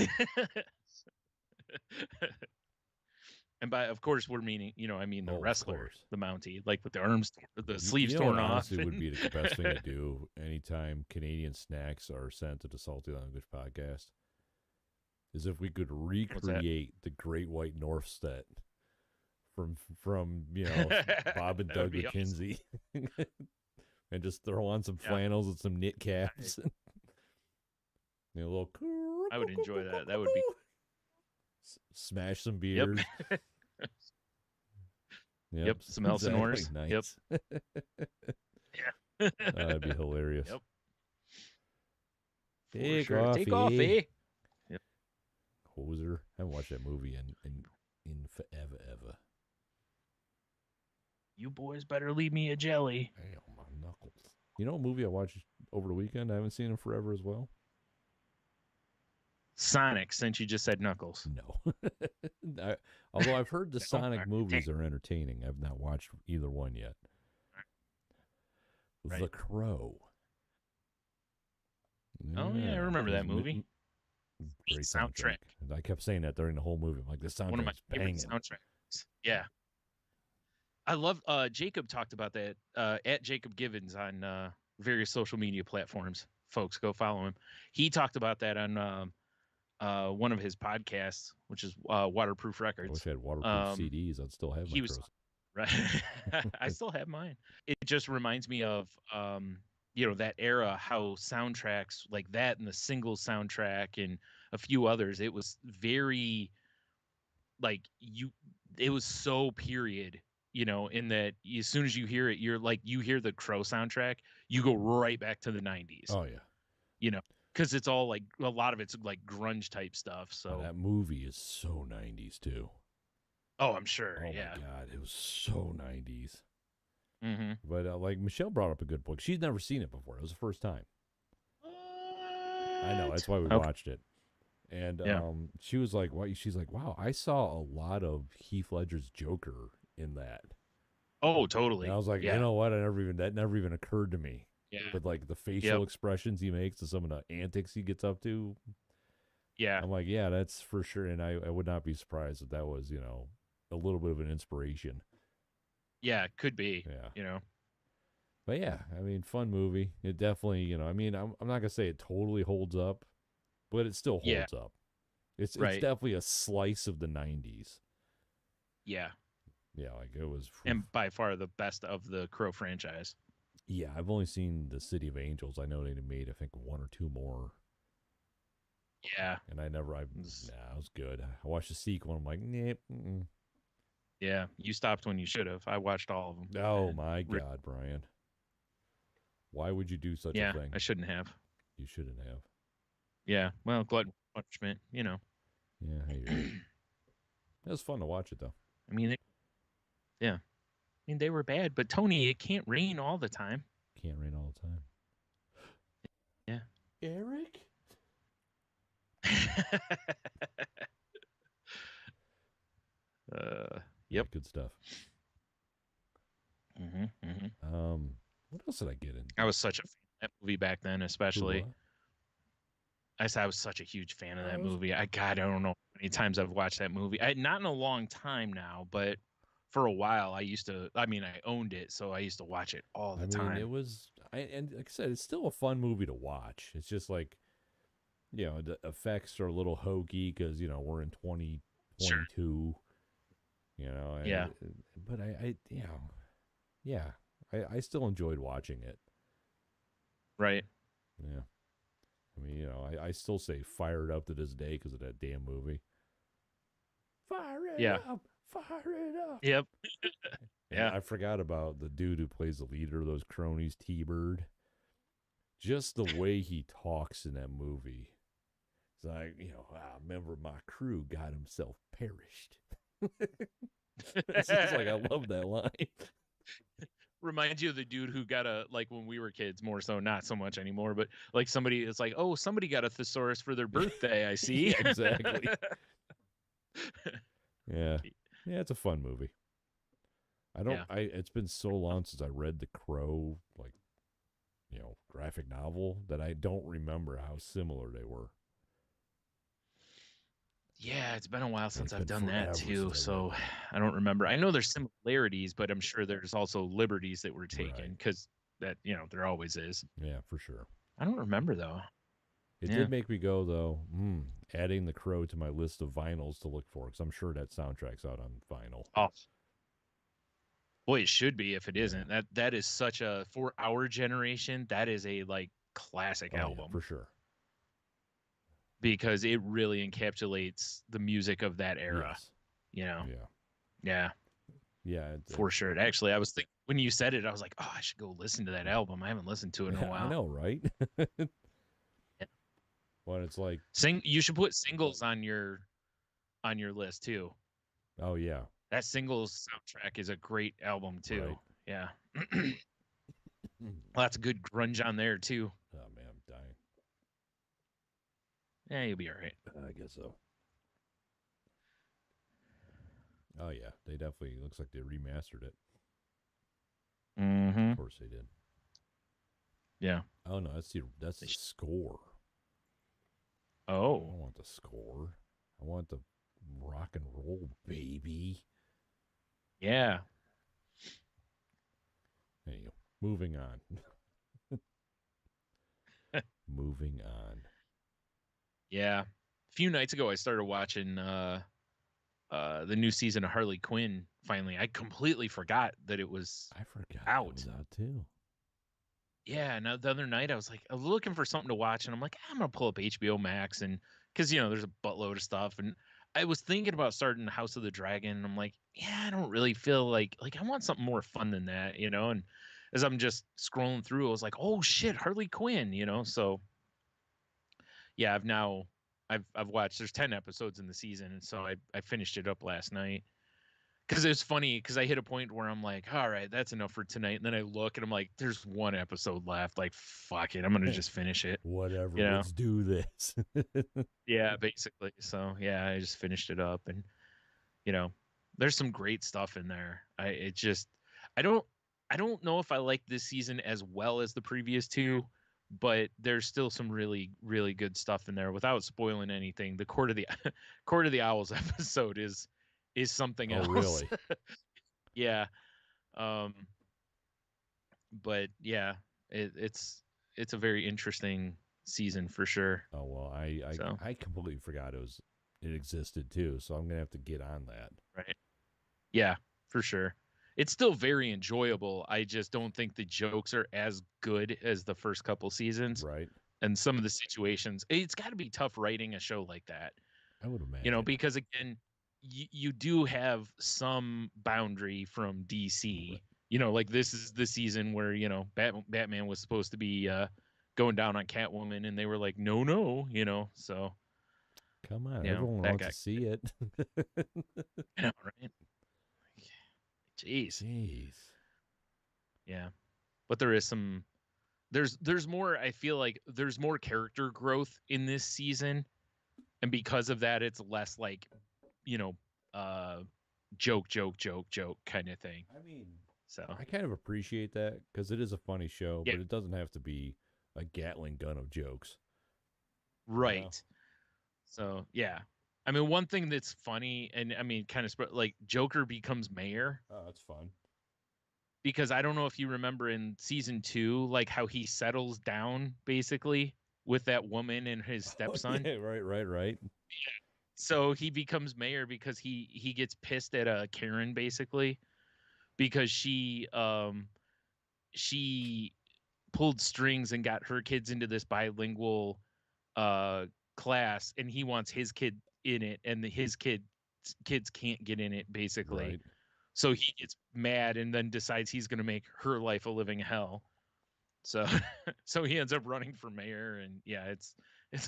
A: And by of course we're meaning, I mean the wrestler, the Mountie, like with the arms, the sleeves torn off.
B: Honestly, would be the best thing to do anytime Canadian snacks are sent to the Salty Language podcast. Is if we could recreate the Great White North set from Bob and Doug McKenzie, awesome. And just throw on some flannels and some knit caps. A little.
A: I would enjoy that. That would be.
B: Smash some beers.
A: Yep. Some Elsinores.
B: Nice.
A: Yep. Yeah.
B: That'd be hilarious.
A: Yep. Take coffee.
B: Yep. Hoser. I haven't watched that movie in forever ever.
A: You boys better leave me a jelly.
B: Damn, my knuckles. You know a movie I watched over the weekend? I haven't seen in forever as well.
A: Sonic, since you just said Knuckles.
B: No. Although I've heard the Sonic movies are entertaining. I've not watched either one yet. Right. The Crow.
A: Oh, yeah, I remember that movie.
B: Great soundtrack. I kept saying that during the whole movie. I'm like, this soundtrack's
A: one of my favorite
B: banging.
A: soundtracks. Yeah. I love Jacob talked about that at Jacob Givens on various social media platforms. Folks, go follow him. He talked about that on one of his podcasts, which is Waterproof
B: I wish
A: Records.
B: I had waterproof CDs. I'd still have my
A: He was
B: crows.
A: right. I still have mine. It just reminds me of that era, how soundtracks like that and the single soundtrack and a few others, it was very like it was so period, in that as soon as you hear it, you're like, you hear the Crow soundtrack, you go right back to the 90s.
B: Oh yeah.
A: Because it's all like, a lot of it's like grunge type stuff. So
B: that movie is so 90s too.
A: Oh, I'm sure.
B: Oh
A: yeah.
B: my god, it was so 90s.
A: Mm-hmm.
B: But like Michelle brought up a good book. She's never seen it before. It was the first time. I know, that's why we watched it. And she was like, "Why?" She's like, "Wow, I saw a lot of Heath Ledger's Joker in that."
A: Oh, totally.
B: And I was like,
A: yeah.
B: you know what? That never even occurred to me.
A: Yeah.
B: With like the facial expressions he makes and some of the antics he gets up to.
A: Yeah.
B: I'm like, yeah, that's for sure. And I would not be surprised if that was, a little bit of an inspiration.
A: Yeah, it could be.
B: Yeah. But yeah, I mean, fun movie. It definitely, I mean, I'm not going to say it totally holds up, but it still holds up. It's definitely a slice of the 90s.
A: Yeah.
B: Yeah, like it was.
A: And by far the best of the Crow franchise.
B: Yeah, I've only seen The City of Angels. I know they made, I think, one or two more.
A: Yeah.
B: And it was good. I watched the sequel and I'm like, nah.
A: Yeah, you stopped when you should have. I watched all of them.
B: Oh my God, Brian. Why would you do such a thing?
A: I shouldn't have.
B: You shouldn't have.
A: Yeah, well, glutton punishment,
B: Yeah, I hear you. It was fun to watch it, though.
A: I mean, they were bad, but Tony, it can't rain all the time.
B: Can't rain all the time.
A: Yeah.
B: Eric?
A: Yep.
B: Yeah, good stuff. What else did I get in?
A: I was such a fan of that movie back then, especially.
B: What?
A: I said I was such a huge fan of that movie. I don't know how many times I've watched that movie. Not in a long time now, but for a while I owned it, so I used to watch it all the time.
B: It was, and like I said, it's still a fun movie to watch. It's just like, the effects are a little hokey because, we're in 2022,
A: yeah.
B: But I still enjoyed watching it.
A: Right.
B: Yeah. I mean, I still say fire it up to this day because of that damn movie. Fire it up. Fire it up.
A: Yep.
B: Yeah. I forgot about the dude who plays the leader of those cronies, T-Bird. Just the way he talks in that movie. It's like, a member of my crew got himself perished. It's just like, I love that line.
A: Reminds you of the dude who got like when we were kids, more so, not so much anymore, but like somebody is like, oh, somebody got a thesaurus for their birthday, I see.
B: Yeah, exactly. Yeah, it's a fun movie. It's been so long since I read The Crow, like, graphic novel, that I don't remember how similar they were.
A: Yeah, it's been a while since I've done that too, so I don't remember. I know there's similarities, but I'm sure there's also liberties that were taken because that, there always is.
B: Yeah, for sure.
A: I don't remember though.
B: It did make me go though, adding The Crow to my list of vinyls to look for, because I'm sure that soundtrack's out on vinyl.
A: Oh, boy, it should be if it isn't. That is such a, for our generation, that is a like classic album.
B: Yeah, for sure.
A: Because it really encapsulates the music of that era.
B: Yes.
A: Yeah. For sure. Actually, I was thinking when you said it, I was like, oh, I should go listen to that album. I haven't listened to it in a while.
B: I know, right? Well, it's like
A: you should put Singles on your list too.
B: Oh yeah.
A: That Singles soundtrack is a great album too.
B: Right.
A: Yeah. Lots of good grunge on there too.
B: Oh man, I'm dying.
A: Yeah, you'll be all right.
B: I guess so. Oh yeah, they definitely, looks like they remastered it.
A: Mm-hmm.
B: Of course they did.
A: Yeah.
B: Oh no, that's the score.
A: Oh.
B: I don't want the score. I want the rock and roll, baby.
A: Yeah.
B: Moving on. Moving on.
A: Yeah. A few nights ago, I started watching the new season of Harley Quinn. Finally, I completely forgot that it was
B: I forgot that
A: out.
B: was out too.
A: Yeah, and the other night I was looking for something to watch, and I'm like, I'm gonna pull up HBO Max, and because there's a buttload of stuff, and I was thinking about starting House of the Dragon, and I'm like, yeah, I don't really feel like I want something more fun than that, and as I'm just scrolling through, I was like, oh shit, Harley Quinn, so yeah, I've watched. There's 10 episodes in the season, and so I finished it up last night. Because it was funny, because I hit a point where I'm like, all right, that's enough for tonight. And then I look and I'm like, there's one episode left. Like, fuck it, I'm gonna just finish it.
B: Whatever, let's do this.
A: Yeah, basically. So yeah, I just finished it up, and there's some great stuff in there. I don't I don't know if I like this season as well as the previous two, but there's still some really, really good stuff in there without spoiling anything. The Court of the Court of the Owls episode is something else.
B: Oh, really?
A: Yeah. Um but yeah, it's a very interesting season for sure.
B: Oh well, I completely forgot it existed too, so I'm gonna have to get on that.
A: Right. Yeah, for sure. It's still very enjoyable. I just don't think the jokes are as good as the first couple seasons.
B: Right.
A: And some of the situations, it's got to be tough writing a show like that.
B: I would imagine.
A: Because again, you do have some boundary from DC. Right. Like this is the season where, Batman was supposed to be going down on Catwoman, and they were like, no, so.
B: Come on, everyone wants to see it.
A: I know, right? Jeez. Yeah. But there is there's more, I feel like there's more character growth in this season. And because of that, it's less like, joke kind of thing.
B: I mean,
A: so
B: I kind of appreciate that because it is a funny show, but it doesn't have to be a Gatling gun of jokes.
A: Right. So, yeah. I mean, one thing that's funny, and I mean, kind of like Joker becomes mayor.
B: Oh, that's fun.
A: Because I don't know if you remember in season 2, like how he settles down basically with that woman and his stepson.
B: Oh, yeah, right.
A: Yeah. So he becomes mayor because he gets pissed at Karen basically because she pulled strings and got her kids into this bilingual class, and he wants his kid in it, and his kids can't get in it basically. Right. So he gets mad and then decides he's going to make her life a living hell. So so he ends up running for mayor, and yeah, it's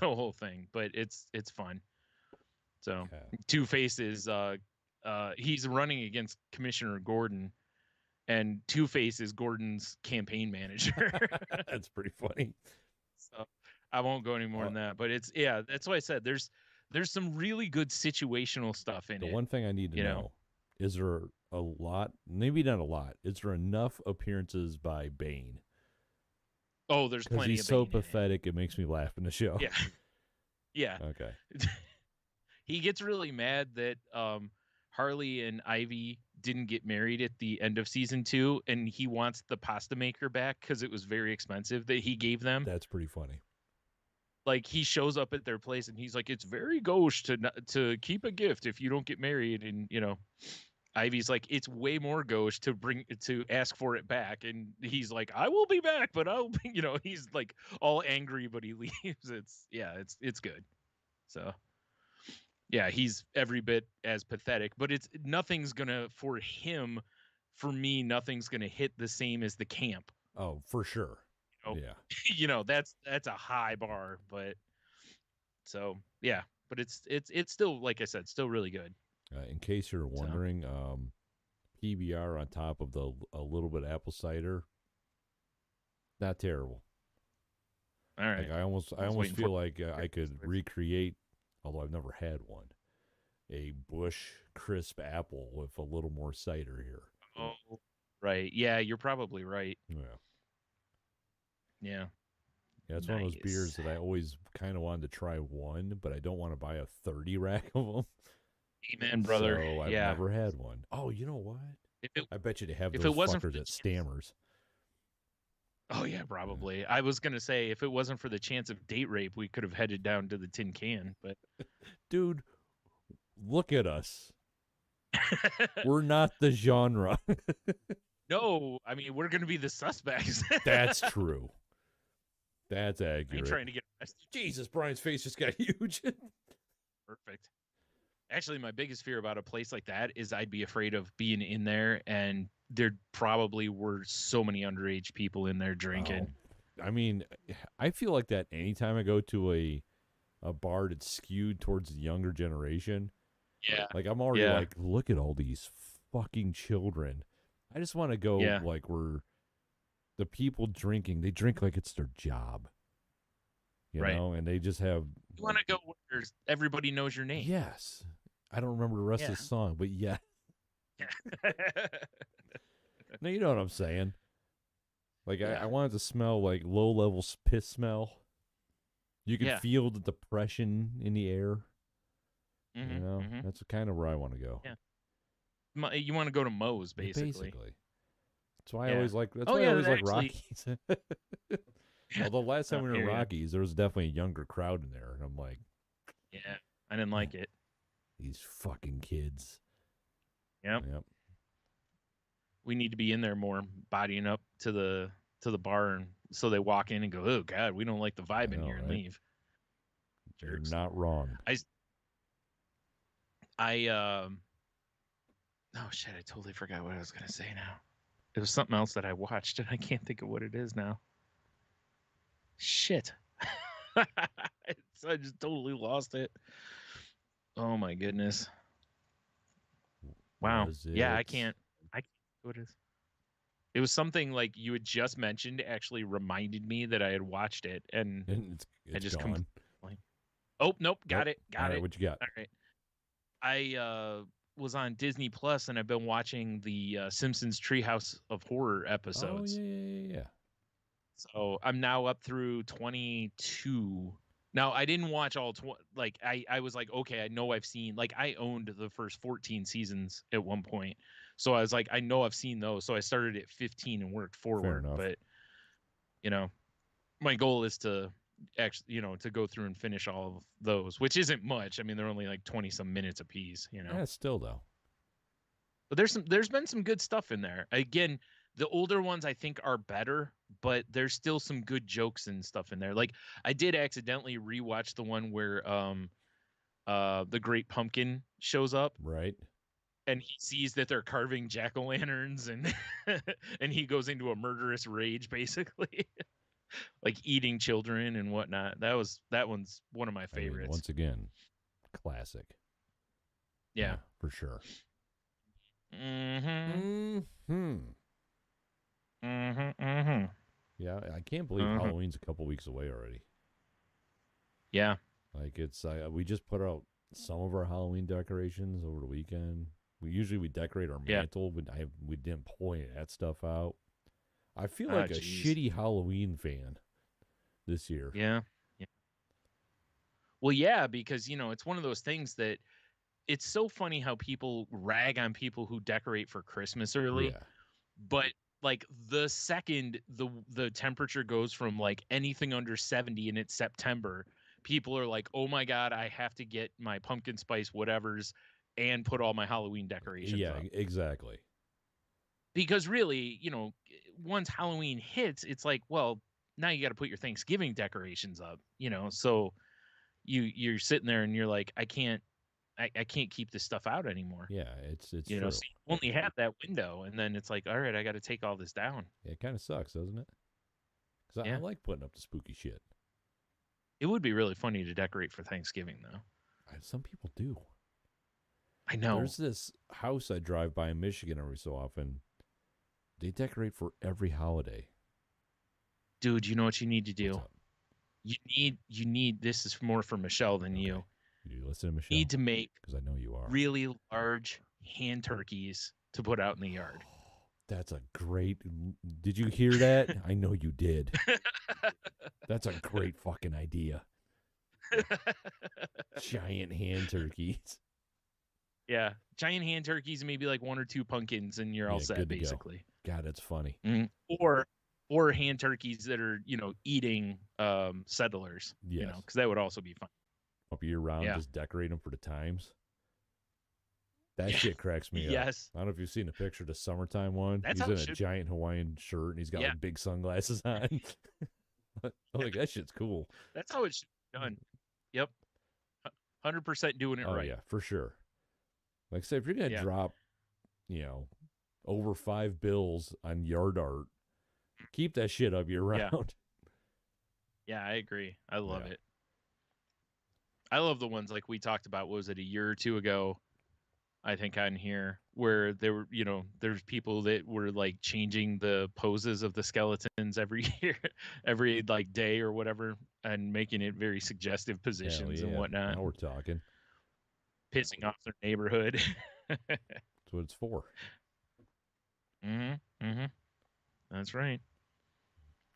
A: a whole thing, but it's fun. So Two-Face is he's running against Commissioner Gordon, and Two-Face is Gordon's campaign manager.
B: That's pretty funny.
A: So I won't go any more than that, but that's why I said there's some really good situational stuff in it.
B: The one thing I need to know, is there a lot, maybe not a lot, is there enough appearances by Bane?
A: Oh, there's plenty of Bane.
B: He's so pathetic, it makes me laugh in the show.
A: Yeah. Yeah.
B: Okay.
A: He gets really mad that Harley and Ivy didn't get married at the end of season 2, and he wants the pasta maker back because it was very expensive that he gave them.
B: That's pretty funny.
A: Like, he shows up at their place and he's like, it's very gauche to keep a gift if you don't get married. And, Ivy's like, it's way more gauche to ask for it back. And he's like, I will be back, but I'll be, he's like all angry, but he leaves. It's good. So, yeah, he's every bit as pathetic, but nothing's for me, nothing's going to hit the same as the camp.
B: Oh, for sure.
A: Yeah. That's a high bar, but so yeah, but it's still, like I said, still really good.
B: In case you're wondering, PBR on top of a little bit of apple cider, not terrible.
A: All right.
B: Like I almost feel like I could recreate, although I've never had one, a Bush crisp apple with a little more cider here.
A: Oh, right. Yeah, you're probably right. Yeah.
B: Yeah, it's one of those beers that I always kind of wanted to try one, but I don't want to buy a 30 rack of them.
A: Amen, brother.
B: So I've never had one. Oh, you know what? I bet you they have those fuckers at Stammers.
A: Oh yeah, probably. I was gonna say if it wasn't for the chance of date rape, we could have headed down to the tin can. But
B: Dude, look at us. We're not the genre.
A: no, I mean we're gonna be the suspects.
B: That's true. That's
A: I ain't
B: accurate.
A: trying to get arrested.
B: Jesus, Brian's face just got huge.
A: Perfect. Actually, my biggest fear about a place like that is I'd be afraid of being in there, and there probably were so many underage people in there drinking.
B: I mean, I feel like that anytime I go to a bar that's skewed towards the younger generation.
A: Yeah.
B: Like I'm already like, look at all these fucking children. I just want to go like where the people drinking, they drink like it's their job. You know, and they just have.
A: You want to go where everybody knows your name?
B: Yes. I don't remember the rest of the song, but yeah. Now you know what I'm saying. Like I wanted to smell like low level piss smell. You can feel the depression in the air.
A: Mm-hmm,
B: you know, that's kind of where I want to go.
A: Yeah. You want to go to Moe's, basically.
B: That's why I always like. That's why I always like Rockies. Although last time we were in Rockies, there was definitely a younger crowd in there, and I'm like,
A: yeah, I didn't like it.
B: These fucking kids.
A: Yep. We need to be in there more, bodying up to the bar, and so they walk in and go, "Oh God, we don't like the vibe in here," and leave.
B: You're not wrong.
A: Oh shit, I totally forgot what I was gonna say now. It was something else that I watched, and I can't think of what it is now. Shit. I just totally lost it. Oh my goodness. Wow. Yeah, I can't what it is. It was something like you had just mentioned actually reminded me that I had watched it, and
B: it's
A: I just
B: gone.
A: Oh, nope, got it. Got it.
B: What you got?
A: All right. I was on Disney Plus, and I've been watching the Simpsons Treehouse of Horror episodes.
B: Oh, yeah.
A: So I'm now up through 22. Now, I didn't watch all I was like, okay, I know I've seen, like, I owned the first 14 seasons at one point. So I was like, I know I've seen those. So I started at 15 and worked forward. But, you know, my goal is to actually, you know, to go through and finish all of those, which isn't much. I mean, they're only like 20 some minutes a piece, you know.
B: Yeah, still though.
A: But there's been some good stuff in there. Again, the older ones I think are better, but there's still some good jokes and stuff in there. Like I did accidentally rewatch the one where the Great Pumpkin shows up.
B: Right.
A: And he sees that they're carving jack-o'-lanterns, and and he goes into a murderous rage, basically. Like eating children and whatnot. That one's one of my favorites.
B: I mean, once again, classic.
A: Yeah,
B: for sure. Yeah, I can't believe Halloween's a couple weeks away already.
A: Yeah,
B: like it's we just put out some of our Halloween decorations over the weekend. We decorate our mantle, but we didn't pull any of that stuff out. I feel like a shitty Halloween fan this year.
A: Yeah. Well, yeah, because, you know, it's one of those things that it's so funny how people rag on people who decorate for Christmas early. Yeah. But like the second the temperature goes from like anything under 70 and it's September, people are like, "Oh my God, I have to get my pumpkin spice whatevers and put all my Halloween decorations up."
B: Yeah, exactly.
A: Because really, you know, once Halloween hits, it's like, well, now you got to put your Thanksgiving decorations up, you know. So you're sitting there and you're like, I can't keep this stuff out anymore.
B: Yeah, it's
A: you
B: true.
A: know, so you only have that window, and then it's like, all right, I got to take all this down.
B: Yeah, it kind of sucks, doesn't it? Because I like putting up the spooky shit.
A: It would be really funny to decorate for Thanksgiving, though.
B: Some people do.
A: I know.
B: There's this house I drive by in Michigan every so often. They decorate for every holiday.
A: Dude, you know what you need to do? You need this is more for Michelle than you.
B: You listen to Michelle?
A: You need to make,
B: because I know you are,
A: really large hand turkeys to put out in the yard.
B: That's a great... Did you hear that? I know you did. That's a great fucking idea. Giant hand turkeys.
A: Yeah, giant hand turkeys, maybe like 1 or 2 pumpkins, and you're all set, basically.
B: God, it's funny.
A: Mm-hmm. Or or hand turkeys that are, eating settlers.
B: Yes.
A: Because that would also be fun.
B: Up year round, just decorate them for the times. That shit cracks me up.
A: Yes.
B: I don't know if you've seen a picture of the summertime one.
A: That's
B: he's
A: how
B: in
A: it
B: a giant Hawaiian shirt and he's got like big sunglasses on. I'm like, that shit's cool.
A: That's how it should be done. Yep. 100% doing it right.
B: Oh, yeah, for sure. Like I said, if you're going to drop, over 5 bills on yard art, keep that shit up year round.
A: Yeah, I agree. I love it. I love the ones like we talked about, what was it, a year or two ago, I think, on here, where there were, there's people that were like changing the poses of the skeletons every year, every like day or whatever, and making it very suggestive positions and whatnot.
B: Now we're talking.
A: Pissing off their neighborhood.
B: That's what it's for.
A: That's right.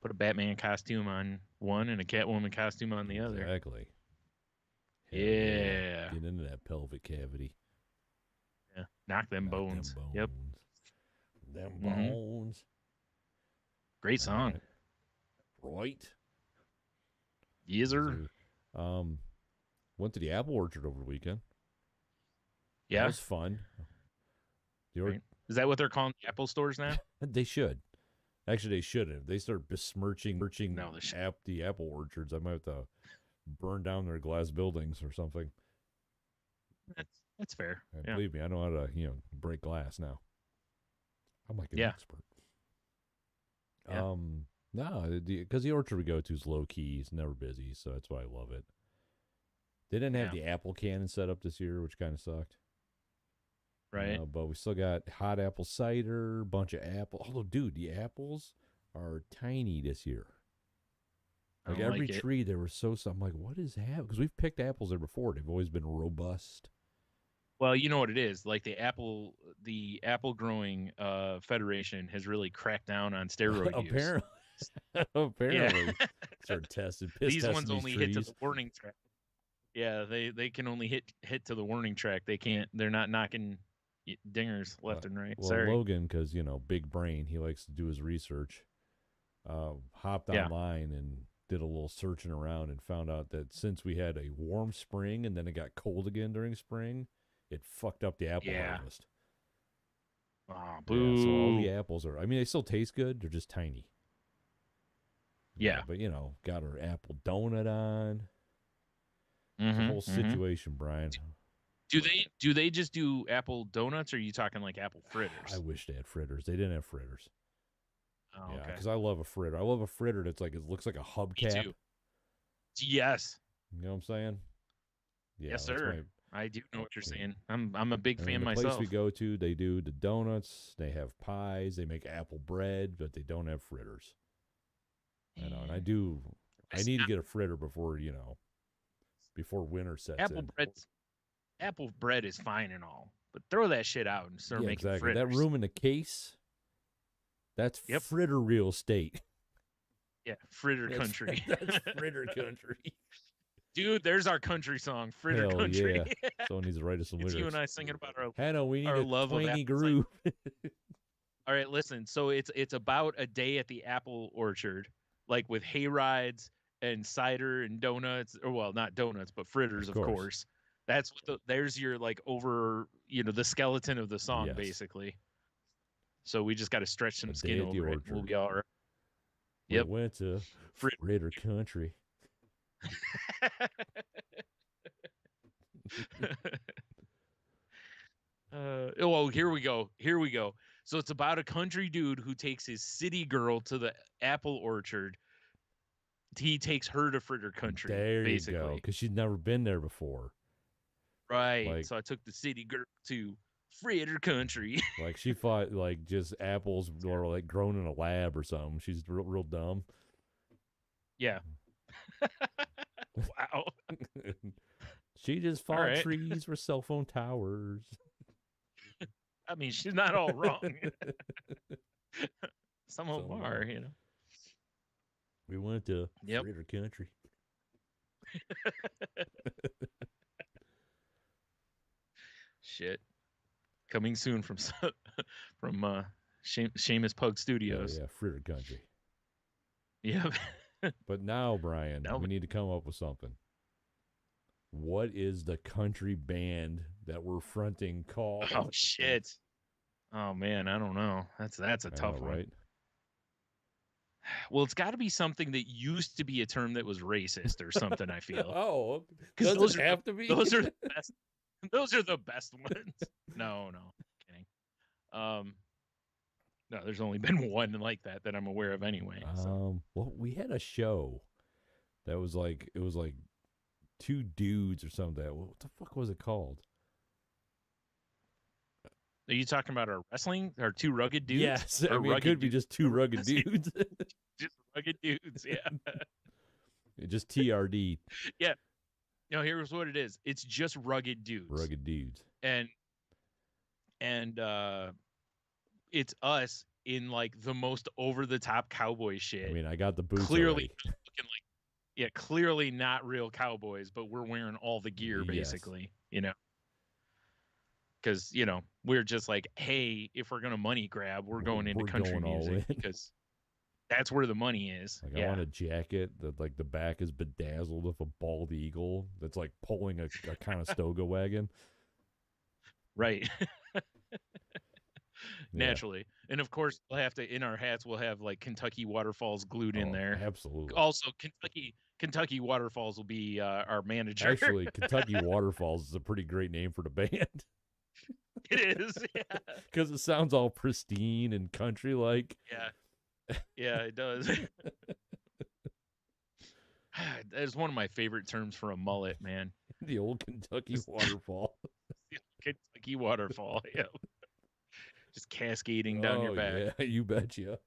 A: Put a Batman costume on one and a Catwoman costume on the other.
B: Exactly.
A: Yeah.
B: Get into that pelvic cavity.
A: Yeah. Knock them bones. Yep.
B: Them bones.
A: Great song.
B: Right.
A: Yes, sir.
B: Went to the apple orchard over the weekend.
A: Yeah.
B: That was fun.
A: Is that what they're calling the Apple stores now?
B: They should. Actually, they shouldn't. They start besmirching the apple orchards. I might have to burn down their glass buildings or something.
A: That's fair.
B: And believe me, I know how to break glass now. I'm like an expert.
A: Yeah.
B: No, because the orchard we go to is low key. It's never busy, so that's why I love it. They didn't have the apple cannon set up this year, which kind of sucked.
A: Right.
B: But we still got hot apple cider, bunch of apple. Although, dude, the apples are tiny this year. Like every tree, there was I'm like, what is happening? Because we've picked apples there before. They've always been robust.
A: Well, you know what it is. Like the apple growing federation has really cracked down on steroid use.
B: Apparently. Start testing.
A: These ones only hit to the warning track. Yeah, they can only hit to the warning track. They're not knocking dingers left and right.
B: Well,
A: Sorry.
B: Logan, because big brain, he likes to do his research. Hopped online and did a little searching around and found out that since we had a warm spring and then it got cold again during spring, it fucked up the apple harvest.
A: Oh, boo!
B: So all the apples are. I mean, they still taste good. They're just tiny.
A: Yeah.
B: But got our apple donut on. It's a whole situation, Brian.
A: Do they just do apple donuts, or are you talking like apple fritters?
B: I wish they had fritters. They didn't have fritters.
A: Oh,
B: yeah,
A: okay.
B: because I love a fritter. I love a fritter that's like, it looks like a hubcap.
A: Me too. Yes.
B: You know what I'm saying? Yeah,
A: yes, sir. I do know what you're saying. I'm a big fan myself.
B: The place we go to, they do the donuts. They have pies. They make apple bread, but they don't have fritters. And I need to get a fritter before winter sets in.
A: Apple bread is fine and all, but throw that shit out and start making fritters.
B: That room in the case, that's fritter real estate.
A: Yeah, fritter country.
B: That's fritter country.
A: Dude, there's our country song, Fritter Country.
B: Yeah. Someone needs to write us some lyrics.
A: You and I singing about our
B: Hannah, we need
A: our
B: a
A: love
B: twangy
A: of
B: groove.
A: All right, listen. So it's about a day at the apple orchard, like with hay rides and cider and donuts, or well, not donuts, but fritters, of course. That's what there's your like over, the skeleton of the song, basically. So we just got to stretch some skin over it. We'll be all right.
B: Yep. We went to Fritter Country.
A: Well, here we go. So it's about a country dude who takes his city girl to the apple orchard. He takes her to Fritter Country.
B: There
A: basically.
B: You go, because she'd never been there before.
A: Right. So I took the city girl to Fritter Country.
B: Like she thought like just apples were like grown in a lab or something. She's real dumb.
A: Yeah. Wow.
B: She just thought trees were cell phone towers.
A: I mean, she's not all wrong. Some of them are,
B: We went to Fritter Country.
A: Shit. Coming soon from Seamus Pug Studios.
B: Oh, yeah, Fritter Country.
A: Yeah.
B: But now, Brian,
A: No,
B: we need to come up with something. What is the country band that we're fronting called?
A: oh shit. Oh man, I don't know. That's a
B: I know,
A: tough one.
B: right?
A: Well, it's got to be something that used to be a term that was racist or something. I feel
B: Oh,
A: because
B: does it have to be?
A: those are the best. Those are the best ones. No, kidding. No, there's only been one like that I'm aware of anyway. So.
B: Well, we had a show that was like it was like two dudes or something. What the fuck was it called?
A: Are you talking about our wrestling? Our two rugged dudes?
B: Yes, I
A: or
B: mean it could be just two rugged dudes.
A: Just rugged dudes, yeah.
B: Just TRD.
A: Yeah. No, here's what it is. It's just rugged dudes.
B: Rugged dudes.
A: And it's us in like the most over the top cowboy shit.
B: I mean, I got the boots.
A: Clearly looking like, yeah, clearly not real cowboys, but we're wearing all the gear basically, you know. Because, you know, we're just like, hey, if we're gonna money grab, we're going into country music because that's where the money is.
B: Like, I want a jacket that like the back is bedazzled with a bald eagle that's like pulling a Conestoga wagon.
A: Right. Naturally. And of course we'll have to, in our hats, we'll have like Kentucky Waterfalls glued in there.
B: Absolutely.
A: Also, Kentucky Waterfalls will be our manager.
B: Actually, Kentucky Waterfalls is a pretty great name for the band.
A: It is, yeah.
B: Because it sounds all pristine and country like.
A: Yeah. Yeah, it does. That's one of my favorite terms for a mullet, man.
B: The old Kentucky waterfall.
A: The Kentucky waterfall, yeah. Just cascading down your back.
B: Yeah, you betcha.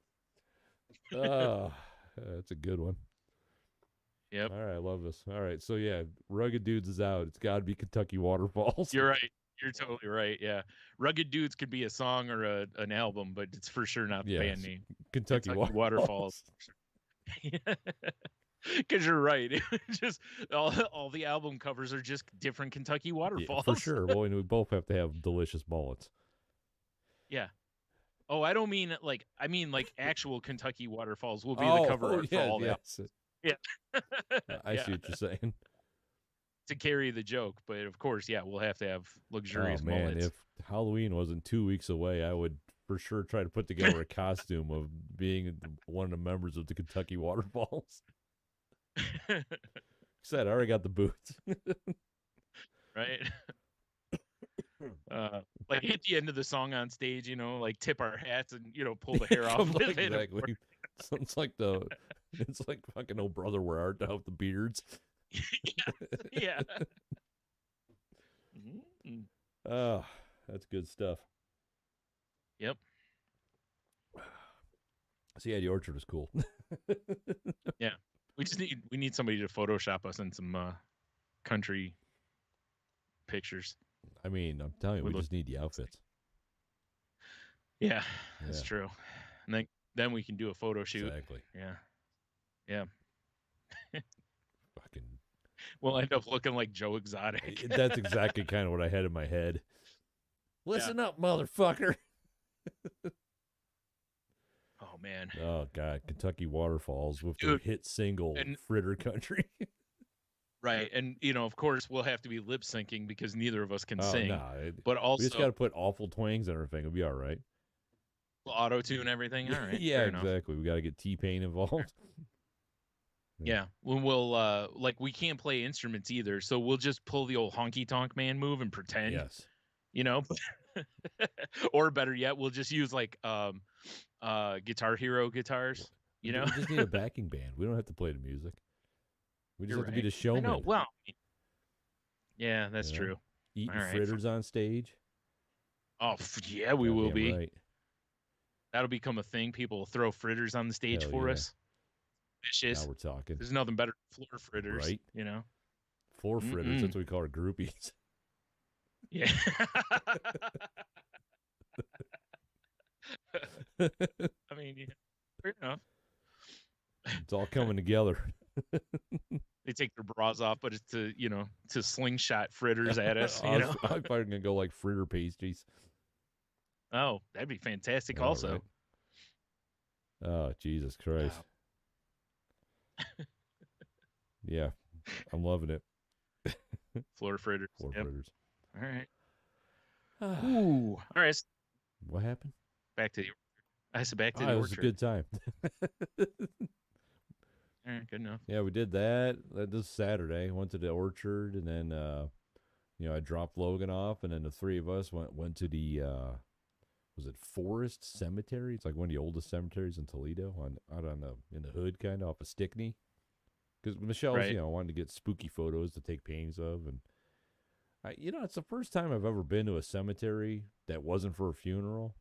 B: That's a good one.
A: Yep.
B: All right, I love this. All right, so yeah, Rugged Dudes is out. It's got to be Kentucky Waterfalls.
A: You're right. You're totally right. Yeah, Rugged Dudes could be a song or an album, but it's for sure not the band name.
B: Kentucky Waterfalls.
A: Because you're right. Just all the album covers are just different Kentucky waterfalls.
B: Yeah, for sure. Well, and we both have to have delicious mullets.
A: Yeah. Oh, I don't mean like, I mean like actual Kentucky waterfalls will be the cover art for all that. Yeah.
B: I see what you're saying.
A: To carry the joke, but of course, yeah, we'll have to have luxurious mullets.
B: If Halloween wasn't 2 weeks away, I would for sure try to put together a costume of being one of the members of the Kentucky Waterfalls. Said I already got the boots.
A: Right. Like at the end of the song on stage, you know, like tip our hats and, you know, pull the hair off.
B: Exactly. It's like fucking Oh Brother Where Art Thou with the beards.
A: Yeah.
B: Oh, that's good stuff.
A: Yep.
B: So yeah, the orchard was cool.
A: Yeah. We need somebody to Photoshop us in some country pictures.
B: I mean, I'm telling you, we just need the outfits.
A: Yeah, that's true. And then we can do a photo shoot.
B: Exactly.
A: Yeah.
B: Fucking.
A: We'll end up looking like Joe Exotic.
B: That's exactly kind of what I had in my head. Listen up, motherfucker.
A: Oh man.
B: Oh god, Kentucky Waterfalls with their hit single Fritter Country.
A: Right, and you know, of course, we'll have to be lip syncing because neither of us can sing.
B: Nah,
A: but also,
B: we just got to put awful twangs and everything. It'll be all right.
A: Auto tune everything. All right.
B: Yeah, exactly. We got to get T-Pain involved.
A: Yeah, we'll like we can't play instruments either, so we'll just pull the old honky tonk man move and pretend.
B: Yes.
A: You know, or better yet, we'll just use like Guitar Hero guitars. You know,
B: we just need a backing band. We don't have to play the music. We just have to be the showman.
A: I know. Well, yeah, that's true.
B: Eating fritters on stage.
A: Oh yeah, we will be.
B: Right.
A: That'll become a thing. People will throw fritters on the stage for us. Vicious.
B: Now we're talking.
A: There's nothing better than floor fritters,
B: right?
A: You know,
B: floor fritters. That's what we call our groupies.
A: Yeah. I mean, yeah, fair enough.
B: It's all coming together.
A: They take their bras off, but it's to slingshot fritters at us. You know,
B: I'm probably gonna go like fritter pastries.
A: Oh, that'd be fantastic. Also.
B: Right. Oh, Jesus Christ. Yeah, I'm loving it.
A: Floor fritters.
B: Floor
A: Yep.
B: fritters.
A: All right. Ooh. All right.
B: What happened?
A: Back to the. I said back to
B: Oh,
A: the
B: it was a
A: orchard.
B: good time.
A: All right. Good enough.
B: Yeah, we did that. This Saturday, went to the orchard, and then I dropped Logan off, and then the three of us went to the was it Forest Cemetery? It's like one of the oldest cemeteries in Toledo, out on the in the hood, kind of off of Stickney. Because Michelle's,
A: Right.
B: wanted to get spooky photos to take paintings of, and it's the first time I've ever been to a cemetery that wasn't for a funeral.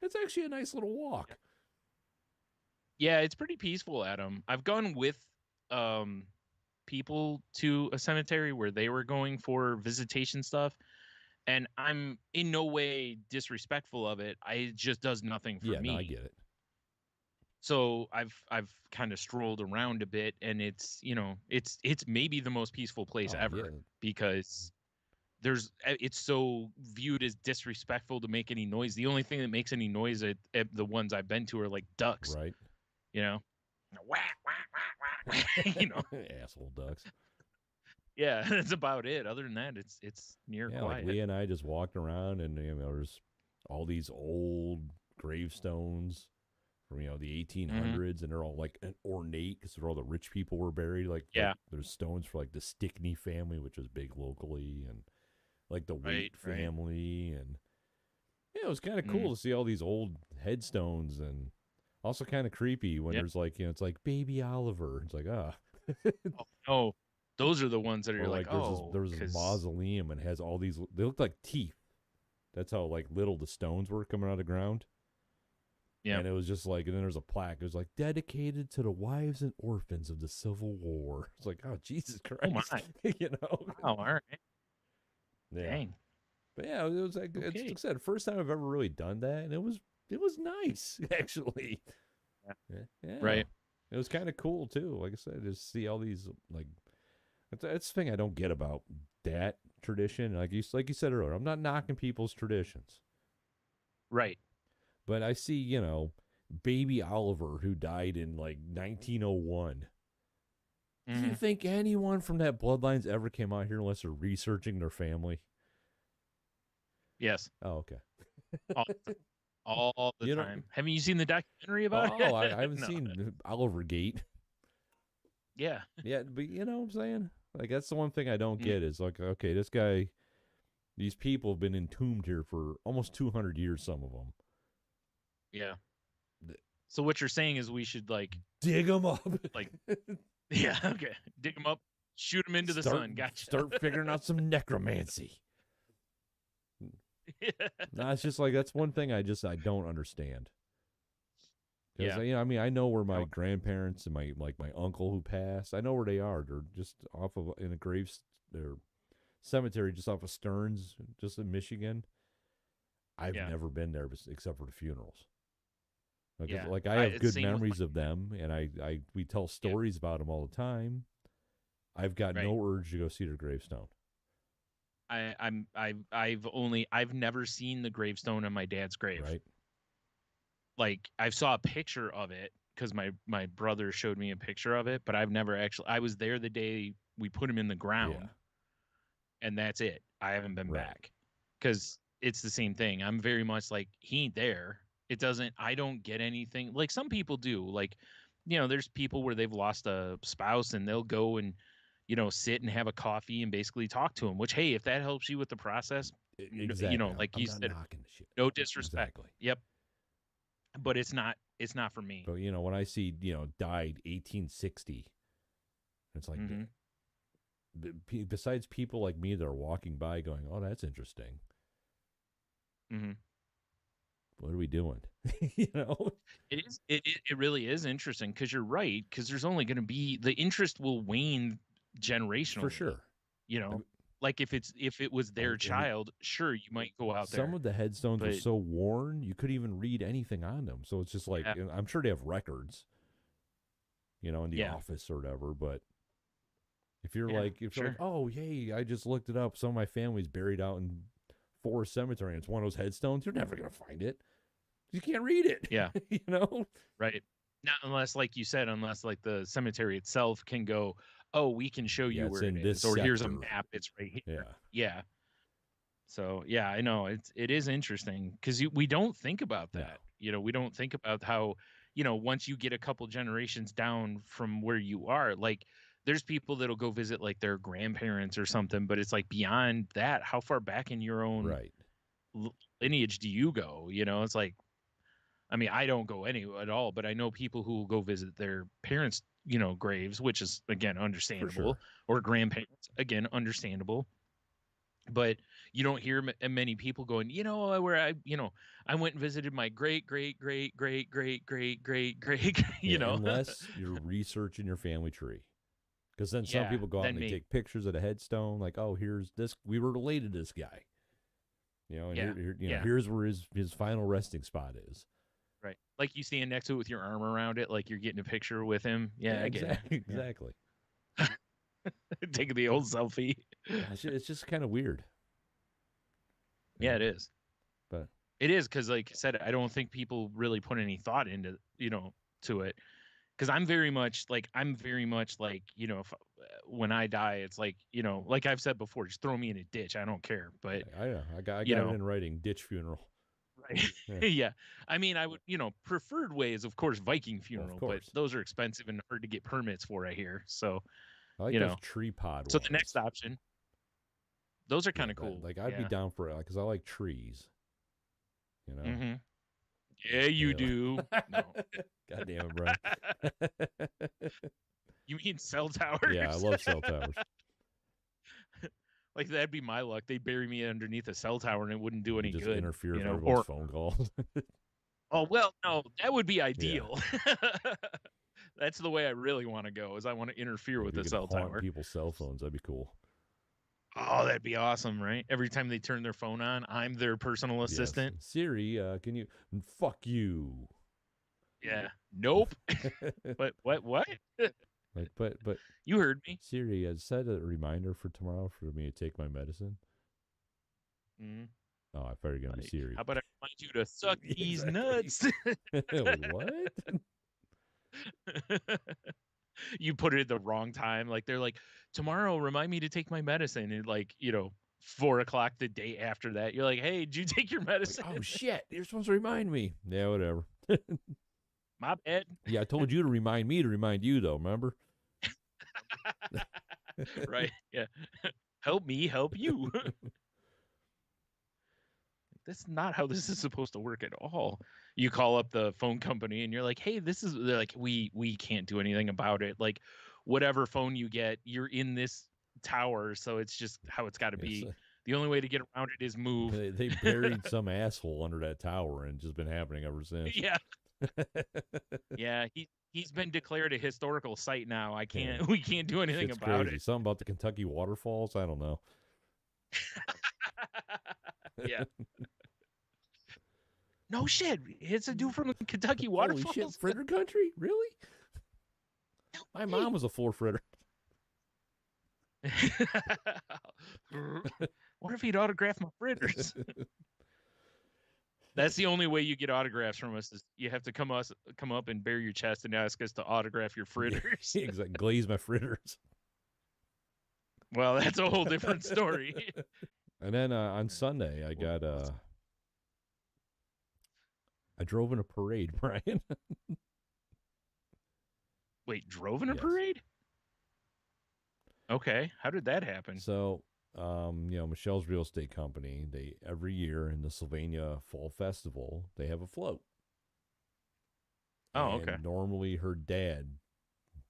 B: It's actually a nice little walk.
A: Yeah, it's pretty peaceful, Adam. I've gone with um people to a cemetery where they were going for visitation stuff, and I'm in no way disrespectful of it. It just does nothing for
B: Yeah, no, I
A: me.
B: get it.
A: So I've kind of strolled around a bit, and it's maybe the most peaceful place
B: Oh,
A: ever
B: yeah.
A: because it's so viewed as disrespectful to make any noise. The only thing that makes any noise at the ones I've been to are like ducks,
B: Right.
A: you know, whack, whack, whack, whack, you know.
B: Asshole ducks.
A: Yeah, that's about it. Other than that, it's near
B: Yeah, like
A: quiet.
B: Leah and I just walked around, and there's all these old gravestones from the 1800s, and they're all like ornate because they're all the rich people were buried. Like there's stones for like the Stickney family, which was big locally, and like the Waite
A: Right.
B: family, and yeah, it was kind of cool to see all these old headstones, and also kind of creepy when there's like it's like baby Oliver. It's like
A: Oh, no, those are the ones that
B: or
A: are
B: like
A: like,
B: there's this mausoleum and has all these. They look like teeth. That's how like little the stones were coming out of the ground.
A: yeah.
B: And it was just like, and then there's a plaque. It was like dedicated to the wives and orphans of the Civil War. It's like, oh Jesus Christ,
A: Oh my. Wow, all right.
B: Yeah.
A: Dang.
B: But yeah, it was like it's
A: Okay.
B: like I said, first time I've ever really done that, and it was nice actually. Yeah.
A: Right.
B: It was kind of cool too. Like I said, just see all these like that's the thing I don't get about that tradition. Like you said earlier, I'm not knocking people's traditions.
A: Right.
B: But I see, baby Oliver who died in like 1901. Do you think anyone from that bloodline's ever came out here unless they're researching their family?
A: Yes.
B: Oh, okay.
A: All the
B: You know,
A: time. Haven't you seen the documentary about it?
B: oh, I haven't
A: No.
B: seen Oliver Gate.
A: Yeah.
B: Yeah, but you know what I'm saying? Like, that's the one thing I don't get is like, okay, this guy, these people have been entombed here for almost 200 years, some of them.
A: Yeah. So what you're saying is we should like
B: dig them up.
A: Like, yeah, okay. Dig them up, shoot them into the sun. Gotcha.
B: Start figuring out some necromancy. No, it's just like that's one thing I don't understand. Because I know where my grandparents and my uncle who passed. I know where they are. They're just off of in a their cemetery just off of Stearns, just in Michigan. I've never been there except for the funerals. Like I have good memories of them, and we tell stories about them all the time. I've got no urge to go see their gravestone.
A: I've never seen the gravestone on my dad's grave.
B: Right.
A: Like I saw a picture of it because my brother showed me a picture of it, but I've never actually. I was there the day we put him in the ground, and that's it. I haven't been back because it's the same thing. I'm very much like he ain't there. It doesn't. I don't get anything. Like some people do. Like, there's people where they've lost a spouse and they'll go and sit and have a coffee and basically talk to him. Which, hey, if that helps you with the process,
B: exactly.
A: Like you said,
B: shit.
A: No disrespect.
B: Exactly.
A: Yep. But it's not for me.
B: But when I see died 1860, it's like besides people like me that are walking by going, oh, that's interesting. What are we doing?
A: It is. It really is interesting because you're right. Because there's only going to be the interest will wane generationally
B: for sure.
A: Like if it was their child, sure, you might go out there.
B: Some of the headstones are so worn you couldn't even read anything on them. So it's just like I'm sure they have records, in the office or whatever. But if you're like, oh, hey, I just looked it up. Some of my family's buried out in Forest Cemetery, and it's one of those headstones. You're never gonna find it. You can't read it.
A: Yeah.
B: Right.
A: Not unless, like you said, unless like the cemetery itself can go, oh, we can show
B: Yeah,
A: you
B: it's
A: where it
B: in this
A: is, or here's a
B: sector.
A: map, it's right here.
B: Yeah.
A: Yeah. So yeah, I know it is interesting because we don't think about
B: No.
A: that. We don't think about how, once you get a couple generations down from where you are, like there's people that'll go visit like their grandparents or something, but it's like beyond that, how far back in your own
B: Right.
A: lineage do you go? It's like, I mean, I don't go any at all, but I know people who will go visit their parents, graves, which is again
B: For
A: understandable,
B: sure.
A: or grandparents, again understandable. But you don't hear many people going, where I went and visited my great great great great great great great great,
B: Yeah, unless you're researching your family tree. Because then some
A: Yeah,
B: people go out
A: then
B: and they
A: me.
B: take pictures of the headstone, like, oh, here's this. We were related to this guy, and
A: Yeah, yeah,
B: here's where his final resting spot is.
A: right. Like you stand next to it with your arm around it, like you're getting a picture with him. Yeah,
B: Yeah,
A: I get you.
B: exactly,
A: Yeah.
B: exactly.
A: Taking the old selfie.
B: Yeah, it's just kind of weird.
A: Yeah, it is.
B: But
A: It is because, like I said, I don't think people really put any thought into, to it. Because I'm very much like, if when I die, it's like, like I've said before, just throw me in a ditch. I don't care. But,
B: I know I got
A: you
B: it
A: know,
B: in writing. Ditch funeral.
A: right.
B: Yeah.
A: Yeah. I mean, I would, preferred way is, of course, Viking
B: Well, of
A: funeral, but
B: course.
A: those are expensive and hard to get permits for, I hear. So,
B: I like those tree pod
A: so
B: ones.
A: the next option, those are kind of cool.
B: Like I'd be down for it because I like trees.
A: Mm-hmm. Yeah, you do. No.
B: God damn it, Brian.
A: You mean cell towers?
B: Yeah, I love cell towers.
A: Like that'd be my luck. They'd bury me underneath a cell tower and it wouldn't do any
B: Just
A: good.
B: interfere with everyone's phone calls.
A: Oh well, no, that would be ideal. That's the way I really want to go. Is I want to interfere with the cell tower.
B: People's cell phones. That'd be cool.
A: Oh, that'd be awesome, right? Every time they turn their phone on, I'm their personal assistant.
B: Yes. Siri, can you fuck you?
A: Yeah. Nope. But what?
B: Like, but
A: you heard me.
B: Siri, set a reminder for tomorrow for me to take my medicine.
A: Mm-hmm.
B: Oh, I thought you were gonna be Siri.
A: How about I remind you to suck these nuts?
B: Like, what?
A: You put it at the wrong time. Like they're like, tomorrow, remind me to take my medicine. And 4:00 the day after that, you're like, hey, did you take your medicine?
B: Like, oh shit, you're supposed to remind me. Yeah, whatever.
A: My bad.
B: Yeah, I told you to remind me to remind you though, remember?
A: Right. Yeah. Help me help you. That's not how this is supposed to work at all. You call up the phone company and you're like, hey, they're like, we can't do anything about it. Like whatever phone you get, you're in this tower, so it's just how it's got to be. The only way to get around it is move.
B: They buried some asshole under that tower and it's just been happening ever since.
A: Yeah. Yeah, he's been declared a historical site now. We can't do anything about it.
B: Something about the Kentucky waterfalls, I don't know.
A: Yeah. No shit. It's a dude from the Kentucky waterfalls.
B: Holy shit, Fritter country? Really? My mom was a floor fritter.
A: What if he'd autograph my fritters? That's the only way you get autographs from us is you have to come up and bare your chest and ask us to autograph your fritters.
B: Yeah, exactly. Glaze my fritters.
A: Well, that's a whole different story.
B: And then on Sunday, I drove in a parade, Brian.
A: Wait, drove in a parade? Okay, how did that happen?
B: So, Michelle's real estate company, they every year in the Sylvania Fall Festival, they have a float.
A: Oh, okay.
B: Normally her dad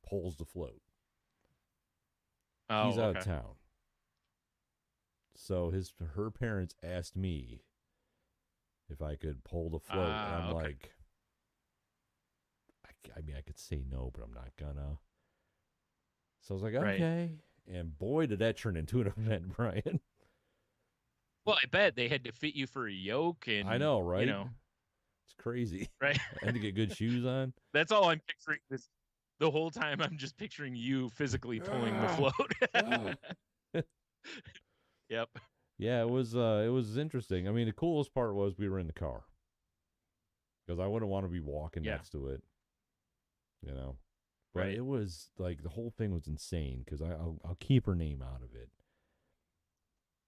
B: pulls the float.
A: Oh,
B: he's out of town. So her parents asked me if I could pull the float, and I'm like, I mean, I could say no, but I'm not gonna. So I was like, okay. And boy, did that turn into an event, Brian.
A: Well, I bet they had to fit you for a yoke. And
B: I know, right? It's crazy.
A: Right.
B: I had to get good shoes on.
A: That's all I'm picturing the whole time. I'm just picturing you physically pulling the float. Yep.
B: Yeah, it was interesting. I mean, the coolest part was we were in the car because I wouldn't want to be walking next to it. you know. But
A: Right.
B: it was like the whole thing was insane because I'll keep her name out of it.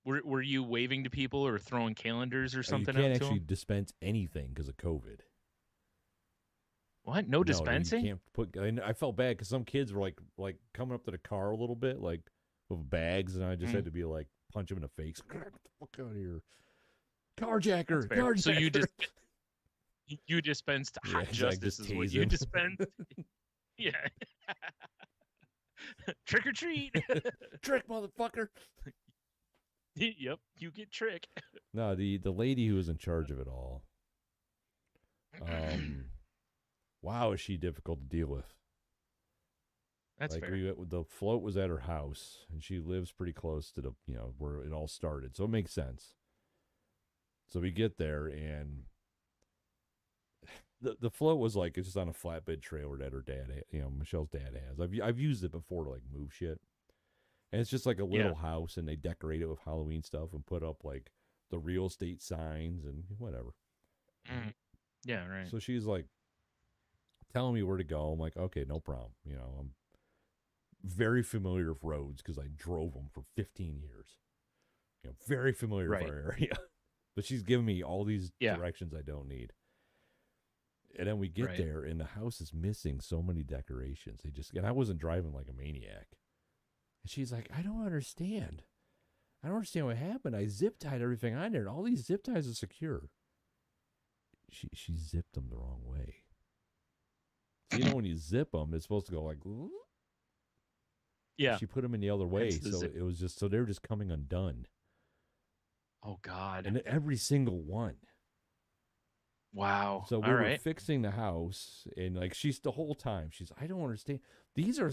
A: Were you waving to people or throwing calendars or
B: You
A: something
B: can't
A: out to
B: actually
A: them?
B: dispense anything because of COVID.
A: What? No
B: No, you
A: dispensing?
B: can't put. I felt bad because some kids were like coming up to the car a little bit, like with bags, and I just had
A: Mm,
B: to be like punch him in the face. Get the fuck out of here,
A: that's
B: carjacker,
A: fair. So you
B: carjacker.
A: just you dispensed
B: Yeah,
A: hot
B: exactly.
A: justice
B: Just
A: is what
B: tase
A: you
B: him.
A: dispensed. Yeah. Trick or treat.
B: Trick, motherfucker.
A: Yep, you get trick.
B: No, the lady who was in charge of it all. Um, wow, is she difficult to deal with?
A: That's
B: Like
A: fair.
B: the float was at her house, and she lives pretty close to the where it all started, so it makes sense. So we get there, and the float was like it's just on a flatbed trailer that her dad, Michelle's dad has. I've used it before to like move shit, and it's just like a
A: Yeah.
B: little house, and they decorate it with Halloween stuff and put up like the real estate signs and whatever.
A: Mm, yeah, right.
B: So she's like telling me where to go. I'm like, okay, no problem. I'm very familiar with roads because I drove them for 15 years. Very familiar with
A: Right.
B: our area. But she's giving me all these
A: Yeah.
B: directions I don't need. And then we get
A: Right.
B: there, and the house is missing so many decorations. And I wasn't driving like a maniac. And she's like, I don't understand. I don't understand what happened. I zip tied everything on there, and all these zip ties are secure. She zipped them the wrong way. So when you zip them, it's supposed to go like.
A: Yeah.
B: She put them in the other
A: Hence
B: way,
A: the
B: so
A: zip.
B: it was just so they're just coming undone,
A: Oh God.
B: and every single one.
A: Wow.
B: So we
A: All
B: were
A: right.
B: fixing the house, and like she's the whole time I don't understand. These are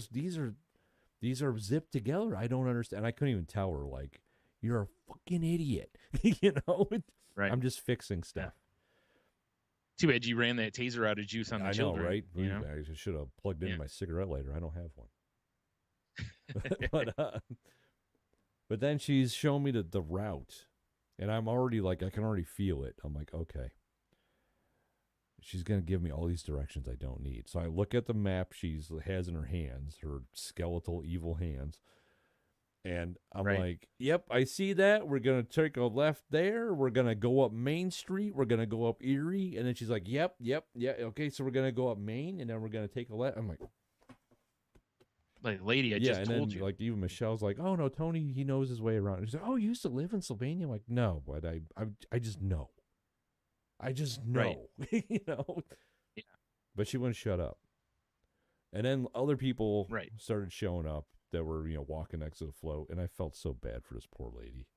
B: zipped together. I don't understand. I couldn't even tell her like you're a fucking idiot.
A: Right.
B: I'm just fixing
A: Yeah.
B: stuff.
A: Too bad you ran that taser out of juice on the
B: I know,
A: children.
B: right?
A: You know.
B: I should have plugged in
A: Yeah.
B: my cigarette lighter. I don't have one. But then she's showing me the route, and I'm already like I can already feel it. I'm like, okay. She's going to give me all these directions I don't need. So I look at the map she has in her hands, her skeletal evil hands. And I'm
A: Right.
B: like, yep, I see that. We're going to take a left there. We're going to go up Main Street. We're going to go up Erie. And then she's like, yep. Yeah. Okay, so we're going to go up Main, and then we're going to take a left. I'm like,
A: lady, I
B: yeah.
A: just
B: And
A: told
B: then,
A: you.
B: like, even Michelle's like, oh, no, Tony, he knows his way around. She's like, oh, you used to live in Sylvania? I'm like, no, but I just know. I just
A: Right.
B: know,
A: Yeah.
B: But she wouldn't shut up. And then other people
A: Right.
B: started showing up that were, walking next to the float. And I felt so bad for this poor lady.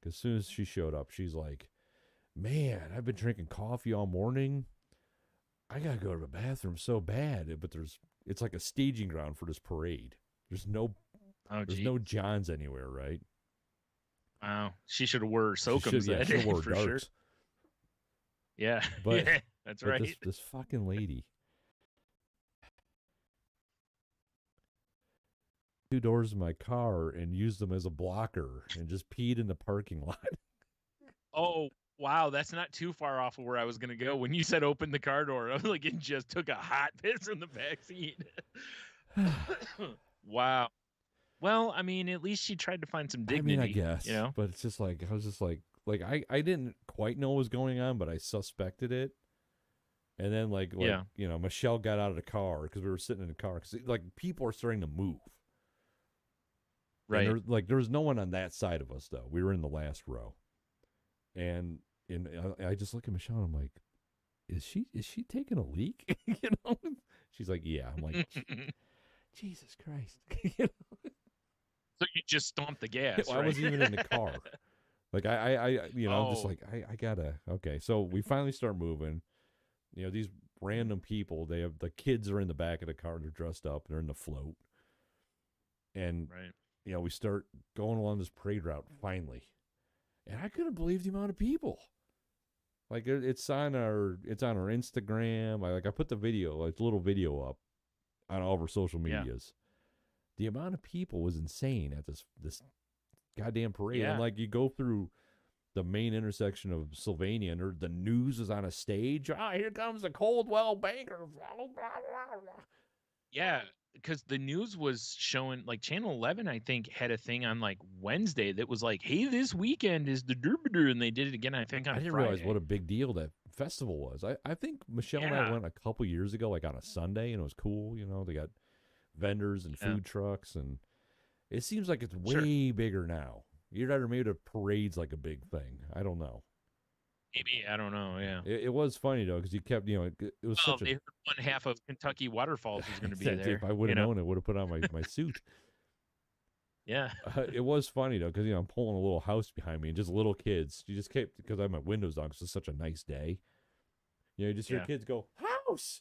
B: Because as soon as she showed up, she's like, man, I've been drinking coffee all morning. I got to go to the bathroom so bad. But it's like a staging ground for this parade. There's no Johns anywhere, right?
A: Wow. She should have wore
B: She should,
A: Soakums that
B: she
A: day
B: wore
A: for
B: darks.
A: sure. Yeah.
B: But,
A: yeah. That's
B: but
A: right.
B: this fucking lady. 2 doors of my car and used them as a blocker and just peed in the parking lot.
A: Oh, wow. That's not too far off of where I was going to go. When you said open the car door, I was like, it just took a hot piss from the back seat. Wow. Well, I mean, at least she tried to find some
B: I
A: dignity.
B: guess, but it's just like I was just like I didn't quite know what was going on, but I suspected it. And then
A: Yeah.
B: Michelle got out of the car because we were sitting in the car because like people are starting to move.
A: Right.
B: And there was no one on that side of us though. We were in the last row, and I just look at Michelle and I'm like, is she taking a leak? She's like, yeah. I'm like, Jesus Christ.
A: So you just stomped the gas.
B: Well,
A: right?
B: I wasn't even in the car. Like I'm just
A: Oh.
B: like I gotta. Okay, so we finally start moving. These random people. The kids are in the back of the car. They're dressed up. They're in the float, and
A: Right.
B: we start going along this parade route finally, and I couldn't believe the amount of people. Like it's on our Instagram. I put the video, like little video up on all of our social medias. The amount of people was insane at this goddamn parade.
A: Yeah.
B: And like you go through the main intersection of Sylvania and the news is on a stage. Ah, here comes the Coldwell Banker.
A: Yeah, because the news was showing, like, Channel 11, I think, had a thing on, like, Wednesday that was like, "Hey, this weekend is the Derbider," and they did it again, I think,
B: I
A: on
B: didn't realize what
A: Friday.
B: a big deal that festival was. I think Michelle and I
A: Yeah,
B: went a couple years ago, like on a Sunday, and it was cool. You know, they got vendors and
A: yeah,
B: food trucks, and it seems like it's
A: sure.
B: way bigger now. Either that or maybe the parade's like a big thing. I don't know.
A: Maybe, I don't know, yeah.
B: It was funny though because you kept, it was
A: Well,
B: such a
A: they heard one half of Kentucky Waterfalls was gonna be
B: that if
A: there,
B: I would have known it, would have put on my suit.
A: Yeah,
B: It was funny though because I'm pulling a little house behind me and just little kids. You just kept because I have my windows down because it's such a nice day. You just hear
A: yeah.
B: kids go house.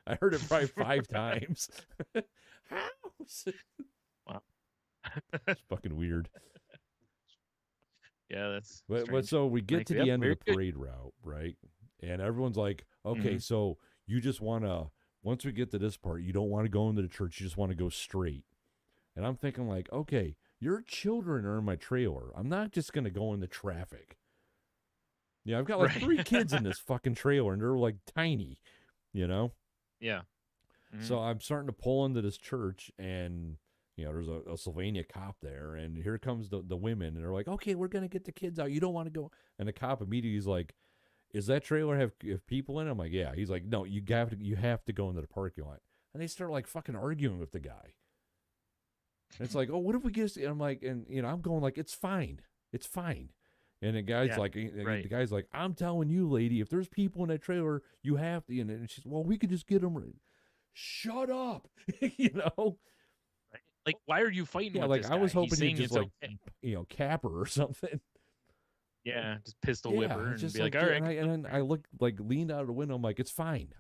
B: I heard it probably 5 times. House.
A: Wow.
B: It's fucking weird.
A: Yeah, that's
B: But
A: strange.
B: so we get
A: Like,
B: to
A: yep,
B: the end of
A: very
B: the
A: good.
B: parade route, right? And everyone's like, okay,
A: Mhm.
B: so you just want to, once we get to this part, you don't want to go into the church. You just want to go straight. And I'm thinking, like, okay, your children are in my trailer. I'm not just going to go into traffic. Yeah, I've got like
A: Right.
B: 3 kids in this fucking trailer and they're like tiny, you know?
A: Yeah.
B: So
A: Mhm.
B: I'm starting to pull into this church, and there's a Sylvania cop there, and here comes the women, and they're like, "Okay, we're gonna get the kids out. You don't want to go." And the cop immediately is like, "Is that trailer have people in it?" I'm like, "Yeah." He's like, "No, you have to go into the parking lot." And they start like fucking arguing with the guy. And it's like, "Oh, what if we get?" And I'm like, and I'm going like, "It's fine, it's fine." And
A: Yeah.
B: the
A: Right.
B: guy's like, "I'm telling you, lady, if there's people in that trailer, you have to." And she's, "Well, we could just get them." Shut up,
A: Right. Like, why are you fighting
B: Yeah,
A: with
B: like
A: this
B: I
A: guy?
B: was
A: He's
B: hoping he'd
A: saying
B: just
A: it's
B: like,
A: okay.
B: cap her or something.
A: Yeah, just pistol whip
B: Yeah,
A: her
B: it's
A: and
B: just
A: be like,
B: like,
A: "All
B: yeah,
A: right,
B: and
A: come on."
B: I look like leaned out of the window. I'm like, it's fine.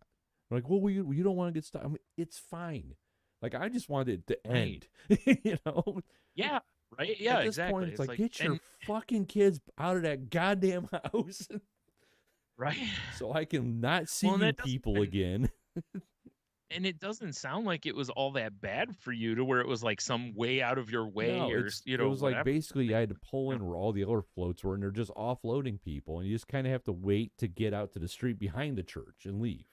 B: I'm like, well, you don't want to get stuck. I mean, it's fine. Like I just wanted it to
A: Right.
B: end. you know,
A: Yeah. Right.
B: At
A: Yeah,
B: this point,
A: exactly.
B: it's
A: It's
B: like
A: like,
B: get your
A: and
B: fucking kids out of that goddamn house
A: right.
B: so I can not see
A: Well, and
B: you
A: that doesn't
B: people
A: even,
B: again.
A: and it doesn't sound like it was all that bad for you to where it was like some way out of your way
B: No,
A: or,
B: it was like
A: whatever.
B: basically
A: Like,
B: I had to pull in where all the other floats were, and they're just offloading people, and you just kind of have to wait to get out to the street behind the church and leave.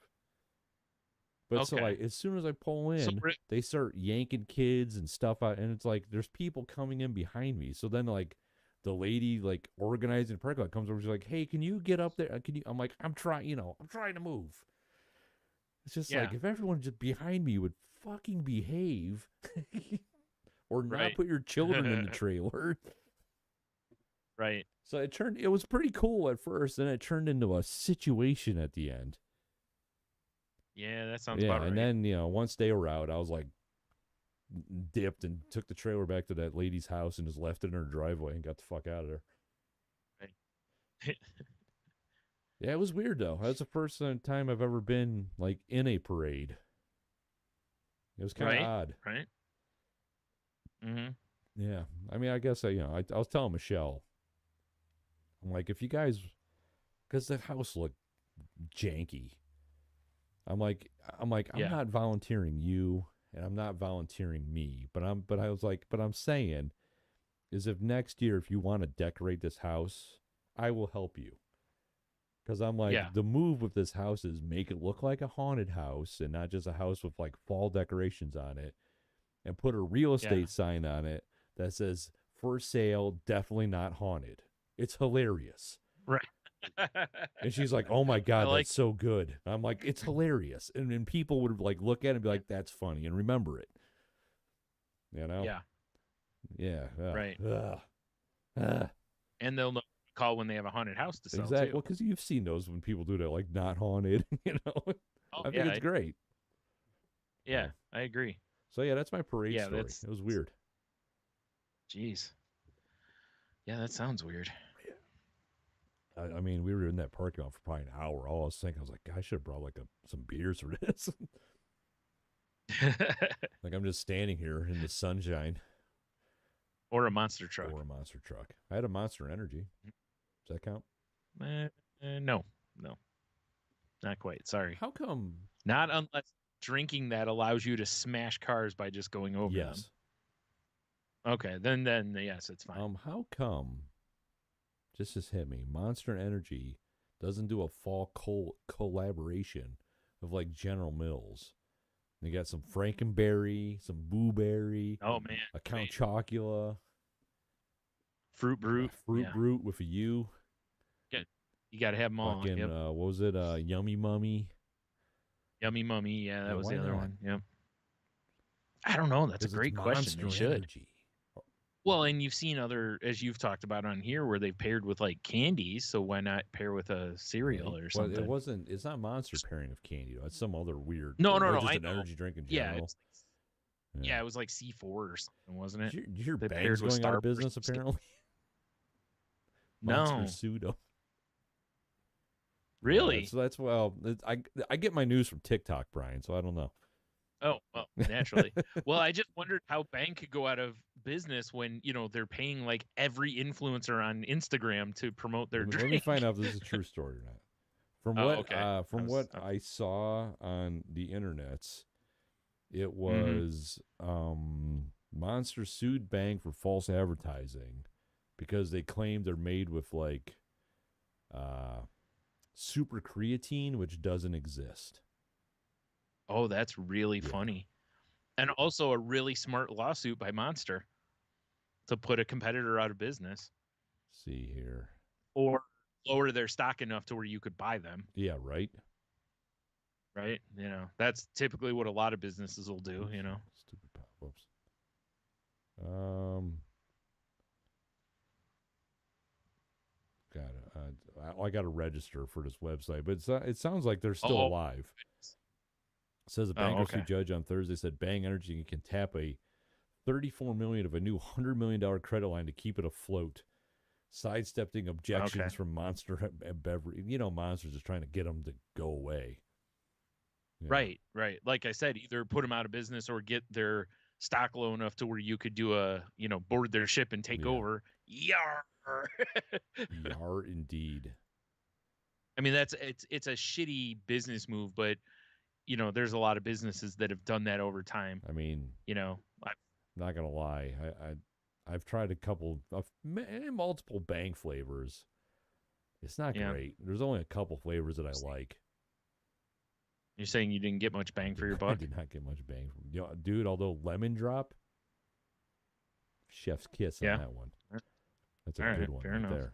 B: But so
A: okay.
B: like as soon as I pull
A: So
B: in, they start yanking kids and stuff out, and it's like there's people coming in behind me. So then like the lady like organizing the parking lot comes over, she's like, "Hey, can you get up there? Can you?" I'm like, I'm trying to move." It's just
A: yeah.
B: like if everyone just behind me would fucking behave, or not
A: Right.
B: put your children in the trailer.
A: Right.
B: So it was pretty cool at first, then it turned into a situation at the end.
A: Yeah, that sounds
B: Yeah,
A: about
B: and
A: right.
B: then once they were out, I was like dipped and took the trailer back to that lady's house and just left it in her driveway and got the fuck out of there.
A: Right.
B: Yeah, it was weird though. That's the first time I've ever been like in a parade. It was kind of
A: Right.
B: odd.
A: Right. Mhm.
B: Yeah, I mean, I guess I was telling Michelle, I'm like, if you guys, because the house looked janky. I'm like, I'm
A: Yeah.
B: not volunteering you, and I'm not volunteering me, but I was like, but I'm saying is if next year if you want to decorate this house, I will help you. Because I'm
A: Yeah.
B: like, the move with this house is make it look like a haunted house and not just a house with like fall decorations on it, and put a real
A: Yeah.
B: estate sign on it that says for sale, definitely not haunted. It's hilarious.
A: Right.
B: And she's like, "Oh my
A: I
B: god, that's
A: like
B: so good." And I'm like, "It's hilarious." And then people would like look at it and be
A: yeah.
B: like, "That's funny," and remember it. You know?
A: Yeah.
B: Yeah.
A: Right.
B: Ugh.
A: And they'll know to call when they have a haunted house to sell
B: Exactly.
A: too.
B: Well, because you've seen those when people do that, like not haunted.
A: Oh
B: I think
A: yeah.
B: it's great.
A: Yeah,
B: So,
A: I agree.
B: so yeah, that's my parade
A: Yeah,
B: story. It was weird.
A: jeez. Yeah, that sounds weird.
B: I mean, we were in that parking lot for probably an hour. All I was thinking, I was like, I should have brought like some beers for this. Like I'm just standing here in the sunshine
A: Or a monster truck.
B: or a monster truck. I had a Monster Energy. Does that count?
A: No, no, not quite. Sorry.
B: How come?
A: Not unless drinking that allows you to smash cars by just going over them.
B: Yes.
A: Okay, then yes, it's fine.
B: How come? Just hit me. Monster Energy doesn't do a fall collaboration of like General Mills. They got some Frankenberry, some Booberry,
A: Oh man,
B: a Count Chocula,
A: Fruit Brute,
B: Fruit Brute with a U.
A: You got to have them all.
B: Fucking,
A: Yep.
B: what was it? Yummy Mummy.
A: Yummy Mummy. Yeah, that was
B: why
A: the other
B: not?
A: one. Yep. I don't know. That's a great question. They should.
B: Energy.
A: Well, and you've seen other, as you've talked about on here, where they've paired with like candies. So why not pair with a cereal or something?
B: Well, it wasn't. It's not Monster pairing with candy. It's some other weird.
A: No.
B: Just an energy drink in general.
A: Yeah, it was like C4 or something, wasn't it?
B: Did you hear Bang's going out of business apparently?
A: No.
B: Monster Pseudo.
A: Really?
B: So that's I get my news from TikTok, Brian. So I don't know.
A: Oh, well, naturally. Well, I just wondered how Bang could go out of business when, they're paying like every influencer on Instagram to promote their drink.
B: Let me find out if this is a true story or not. From what I saw on the internets, it was Monster sued Bang for false advertising because they claimed they're made with like super creatine, which doesn't exist.
A: Oh, that's really funny. And also a really smart lawsuit by Monster to put a competitor out of business.
B: See here.
A: Or lower their stock enough to where you could buy them.
B: Yeah, right.
A: Right? That's typically what a lot of businesses will do,
B: Stupid pop-ups. I got to register for this website, but it sounds like they're still alive. It says a bankruptcy judge on Thursday said Bang Energy can tap a $34 million of a new $100 million credit line to keep it afloat, sidestepping objections from Monster Beverage. Monster's just trying to get them to go away.
A: Right. Like I said, either put them out of business or get their stock low enough to where you could do board their ship and take over. Yar.
B: Yar indeed.
A: I mean, it's a shitty business move, but there's a lot of businesses that have done that over time.
B: I mean, I'm not gonna lie, I've tried a couple of multiple Bang flavors. It's not great. There's only a couple flavors that I like.
A: You're saying you didn't get much bang for your buck?
B: I did not get much bang from dude. Although Lemon Drop, chef's kiss on that one. That's a good one right there.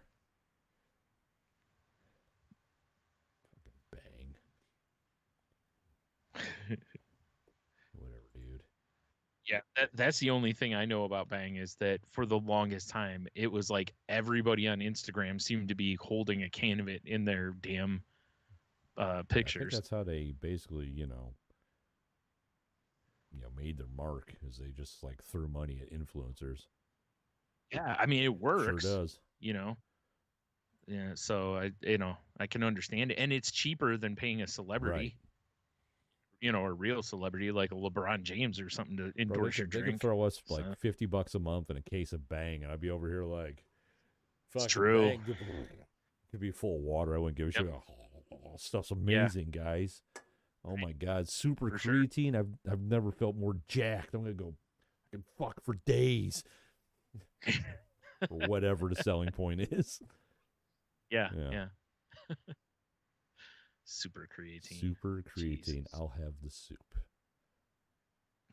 B: Fucking Bang. Whatever, dude.
A: Yeah, that's the only thing I know about Bang is that for the longest time, it was like everybody on Instagram seemed to be holding a can of it in their damn pictures.
B: I think that's how they basically, made their mark, is they just like threw money at influencers.
A: Yeah, I mean it works.
B: Sure does.
A: Yeah, so I can understand it, and it's cheaper than paying a celebrity. Right. A real celebrity like a LeBron James or something to endorse your drink.
B: They could throw us like $50 a month and a case of Bang, and I'd be over here like,
A: "Fuck, it's true."
B: Bang. Could be full of water. I wouldn't give a shit. Oh, stuff's amazing, guys. Oh my God, super creatine. Sure. I've never felt more jacked. I'm gonna go. I can fuck for days. Or whatever the selling point is.
A: Yeah. Super creatine.
B: Super creatine. Jesus. I'll have the soup.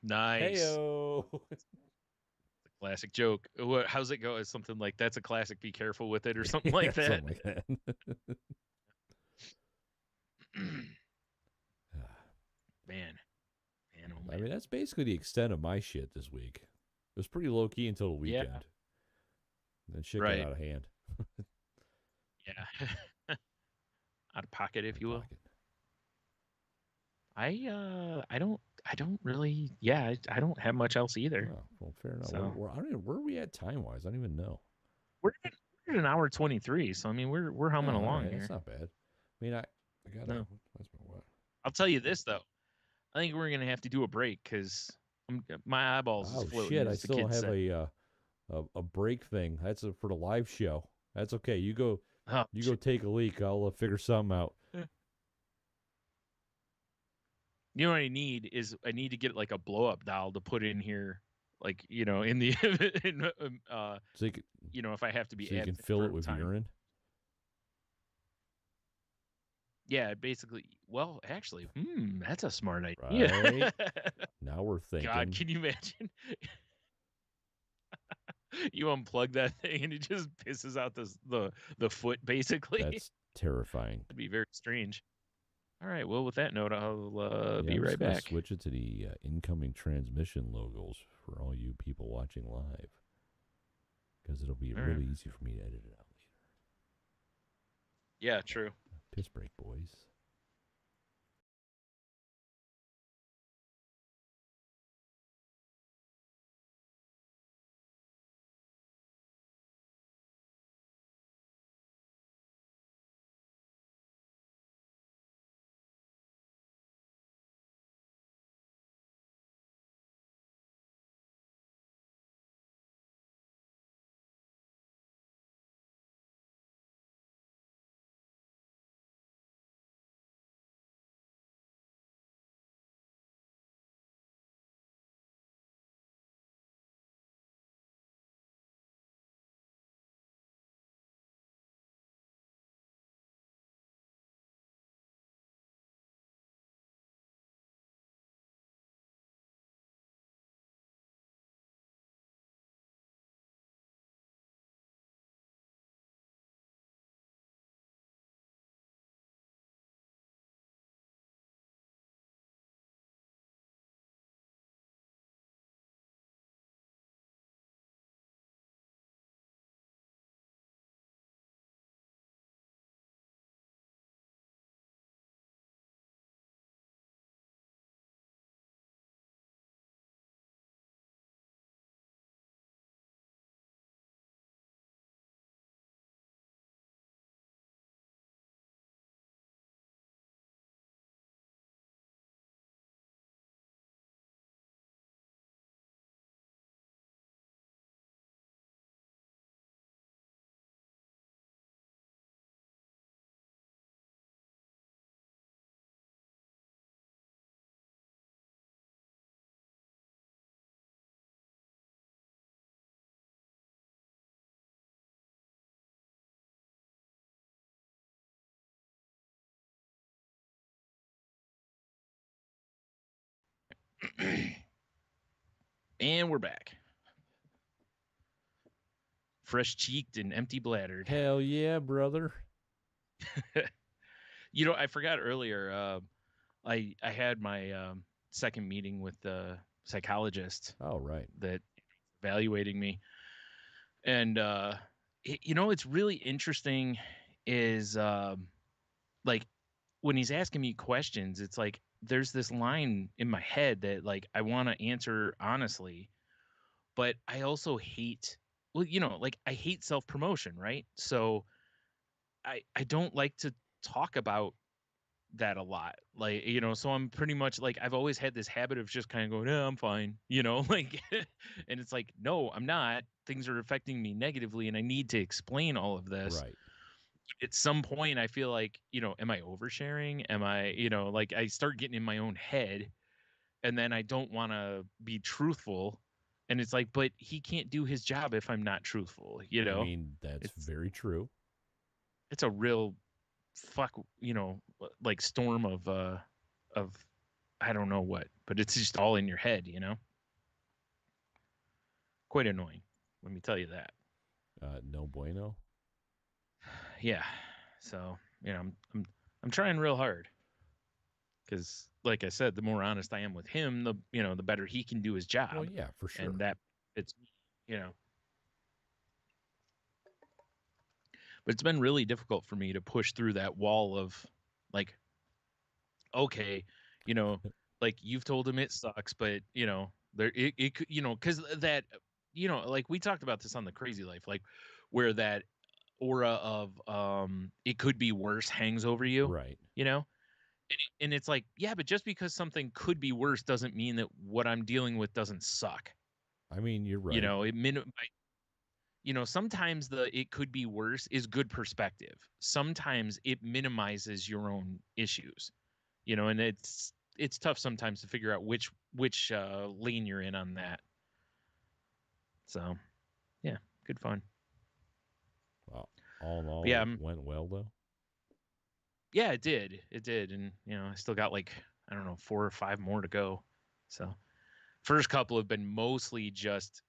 A: Nice.
B: Heyo.
A: Classic joke. How's it go? It's something like, that's a classic, be careful with it, or something like that.
B: Something like that.
A: Man, oh man.
B: I mean, that's basically the extent of my shit this week. It was pretty low key until the weekend. Yeah. Then shit got out of hand.
A: Yeah. Out of pocket, if you will. I don't really. Yeah, I don't have much else either.
B: Oh, well, fair enough. So, where are we at time wise? I don't even know.
A: We're at an hour 23. So I mean, we're humming along here.
B: That's not bad. I mean, I got no. That's my what.
A: I'll tell you this though. I think we're gonna have to do a break because my eyeballs is floating.
B: Shit! I still have a break thing. That's for the live show. That's okay. You go. Go take a leak. I'll figure something out.
A: You know what I need is I need to get like a blow up doll to put in here, like in the
B: so you can,
A: if I have to be.
B: So you can fill it with urine.
A: Yeah, basically. Well, actually, that's a smart idea.
B: Right. Now we're thinking.
A: God, can you imagine? You unplug that thing and it just pisses out the foot, basically.
B: That's terrifying.
A: That'd be very strange. All right. Well, with that note, I'll
B: Yeah,
A: be
B: I'm just
A: right
B: gonna
A: back.
B: switch it to the incoming transmission logos for all you people watching live, because it'll be
A: All
B: really
A: right.
B: easy for me to edit it out later.
A: Yeah, true.
B: Piss break, boys.
A: And we're back. Fresh cheeked and empty bladdered.
B: Hell yeah, brother.
A: I forgot earlier. I had my second meeting with the psychologist.
B: Oh, right.
A: That evaluating me, and it's really interesting. Is like when he's asking me questions, it's like there's this line in my head that like I want to answer honestly, but I also hate. Well, like I hate self promotion, right? So I don't like to talk about that a lot. Like, so I'm pretty much like I've always had this habit of just kind of going, "Yeah, I'm fine," like and it's like, "No, I'm not. Things are affecting me negatively and I need to explain all of this."
B: Right.
A: At some point I feel like, am I oversharing? Am I, like I start getting in my own head and then I don't want to be truthful. And it's like, but he can't do his job if I'm not truthful,
B: I mean, that's
A: It's
B: very true.
A: it's a real fuck, like storm of I don't know what, but it's just all in your head. Quite annoying. Let me tell you that.
B: No bueno.
A: Yeah. So, I'm trying real hard because like I said, the more honest I am with him, the better he can do his job.
B: Well, yeah, for sure.
A: And that it's but it's been really difficult for me to push through that wall of like, okay, like you've told him it sucks, but there it could, because that, like we talked about this on the Crazy Life, like where that aura of it could be worse hangs over you,
B: Right.
A: and it's like, yeah, but just because something could be worse doesn't mean that what I'm dealing with doesn't suck.
B: I mean, you're right.
A: Sometimes the it could be worse is good perspective. Sometimes it minimizes your own issues, and it's tough sometimes to figure out which lane you're in on that. So, yeah, good fun.
B: Well, all in all,
A: But yeah,
B: it went well though.
A: Yeah, it did. It did. And, I still got like, I don't know, 4 or 5 more to go. So first couple have been mostly just,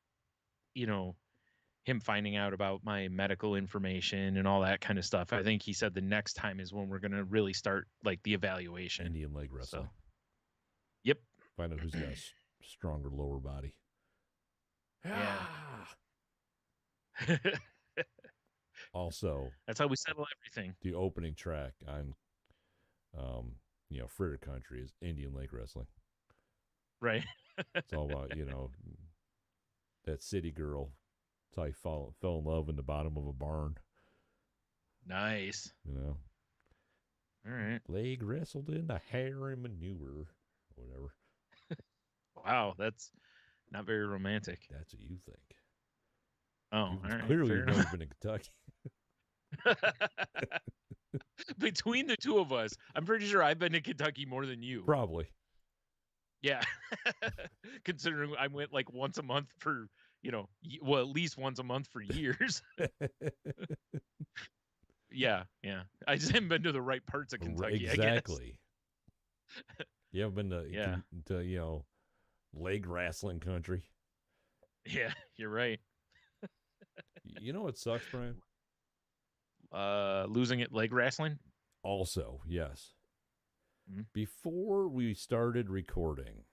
A: him finding out about my medical information and all that kind of stuff. I think he said the next time is when we're going to really start like the evaluation.
B: Indian leg wrestling.
A: So, yep.
B: Find out who's got a stronger lower body.
A: Yeah.
B: Also,
A: that's how we settle everything.
B: The opening track on, Fritter Country is Indian leg wrestling.
A: Right.
B: It's all about, that city girl. That's how he fell in love in the bottom of a barn.
A: Nice.
B: All
A: right.
B: Leg wrestled in the hair and manure. Whatever.
A: Wow, that's not very romantic.
B: That's what you think.
A: Oh, all right.
B: Clearly you've never been in Kentucky.
A: Between the two of us, I'm pretty sure I've been to Kentucky more than you.
B: Probably.
A: Yeah. Considering I went like once a month for, at least once a month for years. Yeah. I just haven't been to the right parts of Kentucky,
B: exactly.
A: I guess.
B: You haven't been to leg wrestling country.
A: Yeah, you're right.
B: You know what sucks, Brian?
A: Losing at leg wrestling?
B: Also, yes.
A: Mm-hmm.
B: Before we started recording,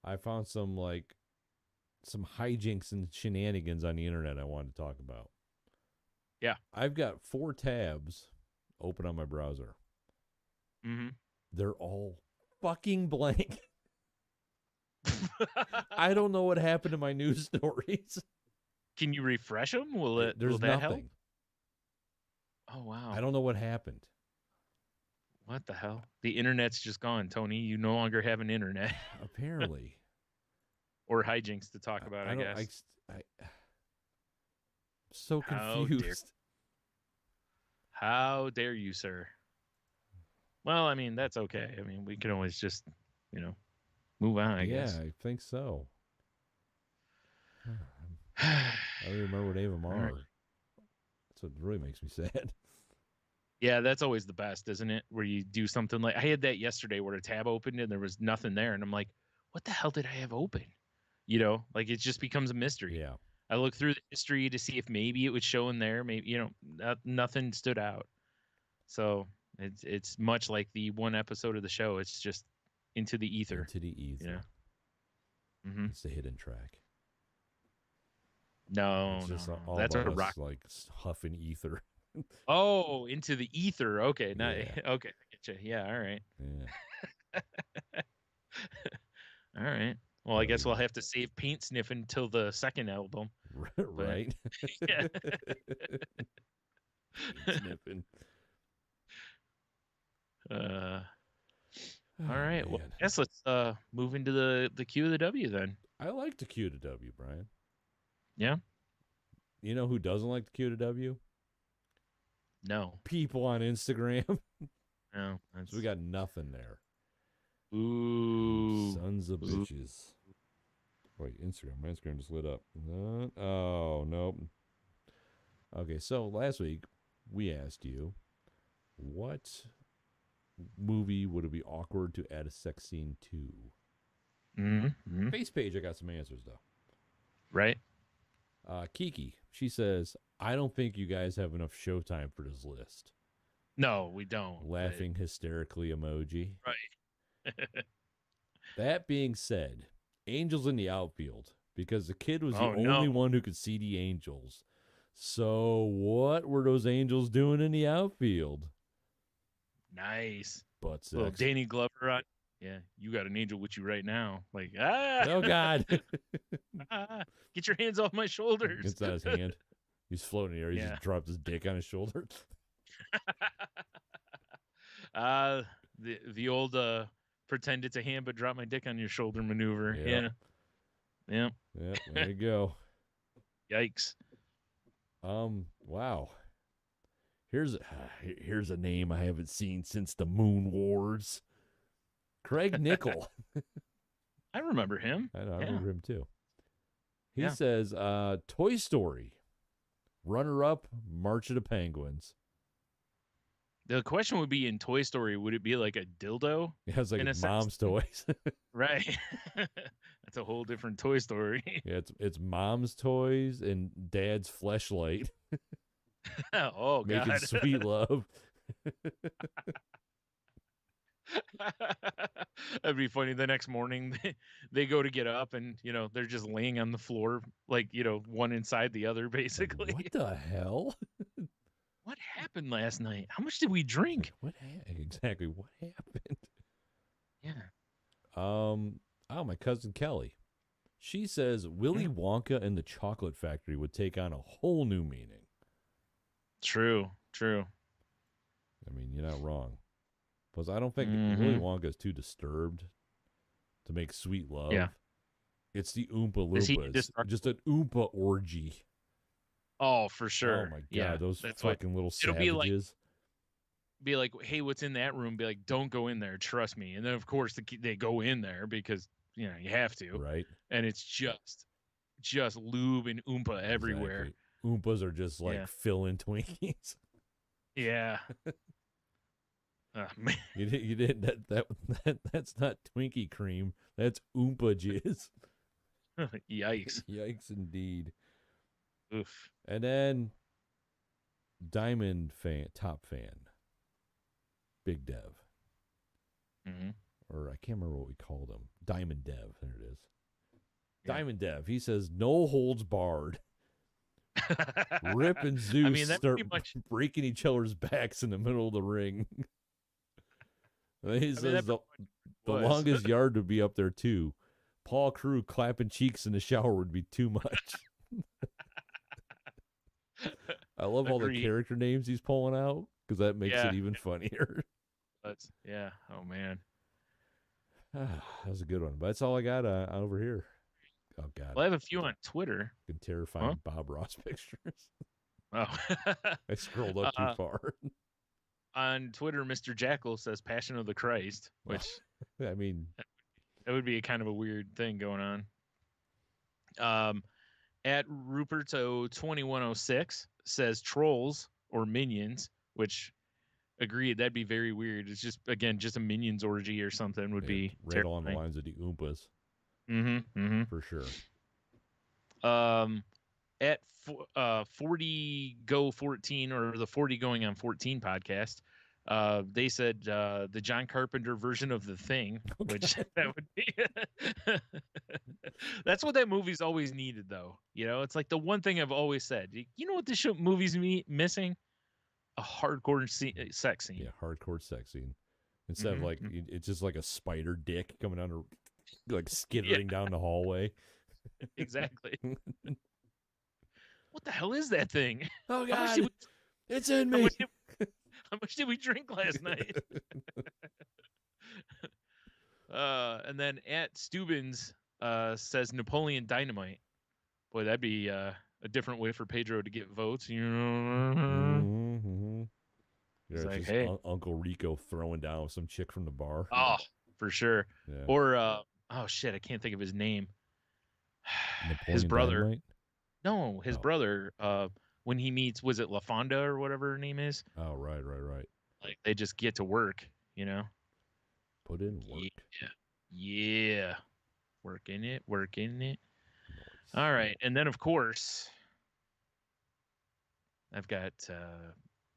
B: I found some hijinks and shenanigans on the internet I wanted to talk about.
A: Yeah.
B: I've got 4 tabs open on my browser.
A: Mm-hmm.
B: They're all fucking blank. I don't know what happened to my news stories.
A: Can you refresh them? Will that
B: nothing.
A: help? Oh, wow.
B: I don't know what happened.
A: What the hell? The internet's just gone, Tony. You no longer have an internet.
B: Apparently.
A: Or hijinks to talk about, I guess.
B: I'm so confused.
A: How dare you, sir? Well, I mean, that's okay. I mean, we can always just, move on, I guess.
B: Yeah, I think so. I don't even remember what any of them are. That's what really makes me sad.
A: Yeah, that's always the best, isn't it? Where you do something like I had that yesterday where a tab opened and there was nothing there. And I'm like, what the hell did I have open? Like it just becomes a mystery.
B: Yeah.
A: I looked through the history to see if maybe it would show in there. Maybe, nothing stood out. So it's much like the one episode of the show. It's just into the ether.
B: Into the ether.
A: Mm-hmm.
B: It's the hidden track.
A: No,
B: all
A: that's a rock.
B: Like huffing ether.
A: Oh, into the ether. Okay, now,
B: Yeah.
A: Okay, I get you. Yeah, all right.
B: Yeah.
A: All right. Well, I guess we'll have to save paint sniffing until the second album.
B: Right.
A: Yeah.
B: Sniffing.
A: All right. Well, I guess let's move into the Q of the W then.
B: I like the Q to W, Brian.
A: Yeah.
B: You know who doesn't like the Q to W?
A: No.
B: People on Instagram.
A: No.
B: So we got nothing there.
A: Ooh.
B: Sons of bitches. Wait, Instagram. My Instagram just lit up. Oh, nope. Okay, so last week we asked you, what movie would it be awkward to add a sex scene to?
A: Mm-hmm.
B: Face page, I got some answers, though.
A: Right.
B: Kiki, she says, I don't think you guys have enough showtime for this list.
A: No, we don't.
B: Laughing hysterically emoji.
A: Right.
B: That being said, Angels in the outfield, because the kid was the only one who could see the Angels. So what were those Angels doing in the outfield?
A: Nice.
B: Butt sex.
A: Little Danny Glover on. Yeah, you got an angel with you right now. Like,
B: Oh, God.
A: Get your hands off my shoulders.
B: It's not his hand. He's floating in the air. He just dropped his dick on his shoulder.
A: The old pretend it's a hand but drop my dick on your shoulder maneuver. Yeah.
B: There you go.
A: Yikes.
B: Wow. Here's a name I haven't seen since the Moon Wars. Craig Nickel.
A: I remember him.
B: I know, I remember him too. He says, Toy Story. Runner-up, March of the Penguins.
A: The question would be in Toy Story, would it be like a dildo?
B: Yeah, it's like
A: in a
B: it's
A: sense?
B: mom's toys.
A: Right. That's a whole different Toy Story.
B: Yeah, it's mom's toys and dad's fleshlight
A: Oh
B: making
A: God.
B: sweet love.
A: That'd be funny. The next morning, they go to get up, and they're just laying on the floor, like one inside the other, basically.
B: Like, what the hell?
A: What happened last night? How much did we drink?
B: Exactly what happened?
A: Yeah.
B: Oh, my cousin Kelly. She says Willy Wonka and the Chocolate Factory would take on a whole new meaning.
A: True.
B: I mean, you're not wrong. Plus, I don't think Willy Wonka is too disturbed to make sweet love.
A: Yeah.
B: It's the Oompa Loompas. Just an Oompa orgy.
A: Oh, for sure.
B: Oh, my God. Those fucking little savages.
A: Be like, hey, what's in that room? Be like, don't go in there. Trust me. And then, of course, they go in there because, you have to.
B: Right.
A: And it's just lube and Oompa everywhere.
B: Exactly. Oompas are just like fill-in Twinkies.
A: Yeah. Man.
B: You didn't that's not Twinkie cream. That's Oompa jizz.
A: Yikes.
B: Yikes indeed.
A: Oof.
B: And then Diamond top fan. Big Dev.
A: Mm-hmm.
B: Or I can't remember what we called him. Diamond Dev. There it is. Yeah. Diamond Dev. He says no holds barred. Rip and Zeus start breaking each other's backs in the middle of the ring. He says the longest yard would be up there too. Paul Crew clapping cheeks in the shower would be too much. I love all the character names he's pulling out because that makes it even funnier.
A: Oh man.
B: That was a good one. But that's all I got over here. Oh God.
A: Well, I have a few on Twitter.
B: Terrifying Bob Ross pictures.
A: Oh.
B: I scrolled up too far.
A: On Twitter, Mr. Jackal says Passion of the Christ, which
B: I mean,
A: that would be a kind of a weird thing going on. At Ruperto2106 says Trolls or Minions, which agreed, that'd be very weird. It's just a Minions orgy or something would be
B: right
A: terrifying.
B: along the lines of the Oompas.
A: Mm-hmm.
B: For sure.
A: At 40 Go 14 or the 40 Going on 14 podcast, they said the John Carpenter version of The Thing, which that would be. That's what that movie's always needed, though. It's like the one thing I've always said. You know what this movie's missing? A hardcore sex scene.
B: Yeah, hardcore sex scene. Instead of like, it's just like a spider dick coming down, like skittering down the hallway.
A: Exactly. What the hell is that thing?
B: Oh God, it's in me.
A: How much did we drink last night? And then at Steubens says Napoleon Dynamite. Boy, that'd be a different way for Pedro to get votes.
B: It's like, hey, Uncle Rico throwing down some chick from the bar.
A: Oh, for sure.
B: Yeah.
A: Or oh shit, I can't think of his name.
B: Napoleon
A: his brother.
B: Dynamite?
A: No, his brother. When he meets, was it LaFonda or whatever her name is?
B: Oh, right.
A: Like they just get to work,
B: Put in work.
A: Yeah. Working it.
B: Nice.
A: All right, and then of course, I've got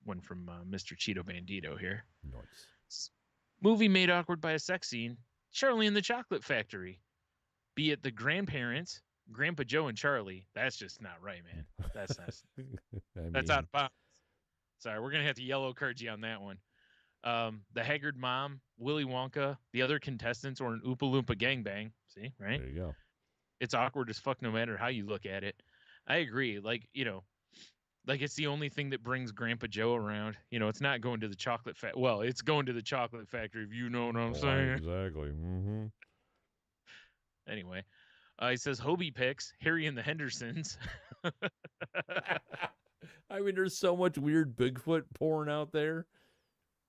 A: one from Mr. Cheeto Bandito here.
B: Nice.
A: Movie made awkward by a sex scene. Charlie and the Chocolate Factory. Be it the grandparents, Grandpa Joe and Charlie. That's just not right, man. That's not. That's out of bounds. Sorry, we're gonna have to yellow card you on that one. The haggard mom, Willy Wonka, the other contestants, or an Oompa Loompa gangbang. See, right?
B: There you go.
A: It's awkward as fuck no matter how you look at it. I agree. Like, like it's the only thing that brings Grandpa Joe around. It's not going to the chocolate factory. Well, it's going to the chocolate factory, if you know what I'm saying.
B: Exactly. Mm-hmm.
A: Anyway, he says Hobie picks Harry and the Hendersons.
B: I mean, there's so much weird Bigfoot porn out there.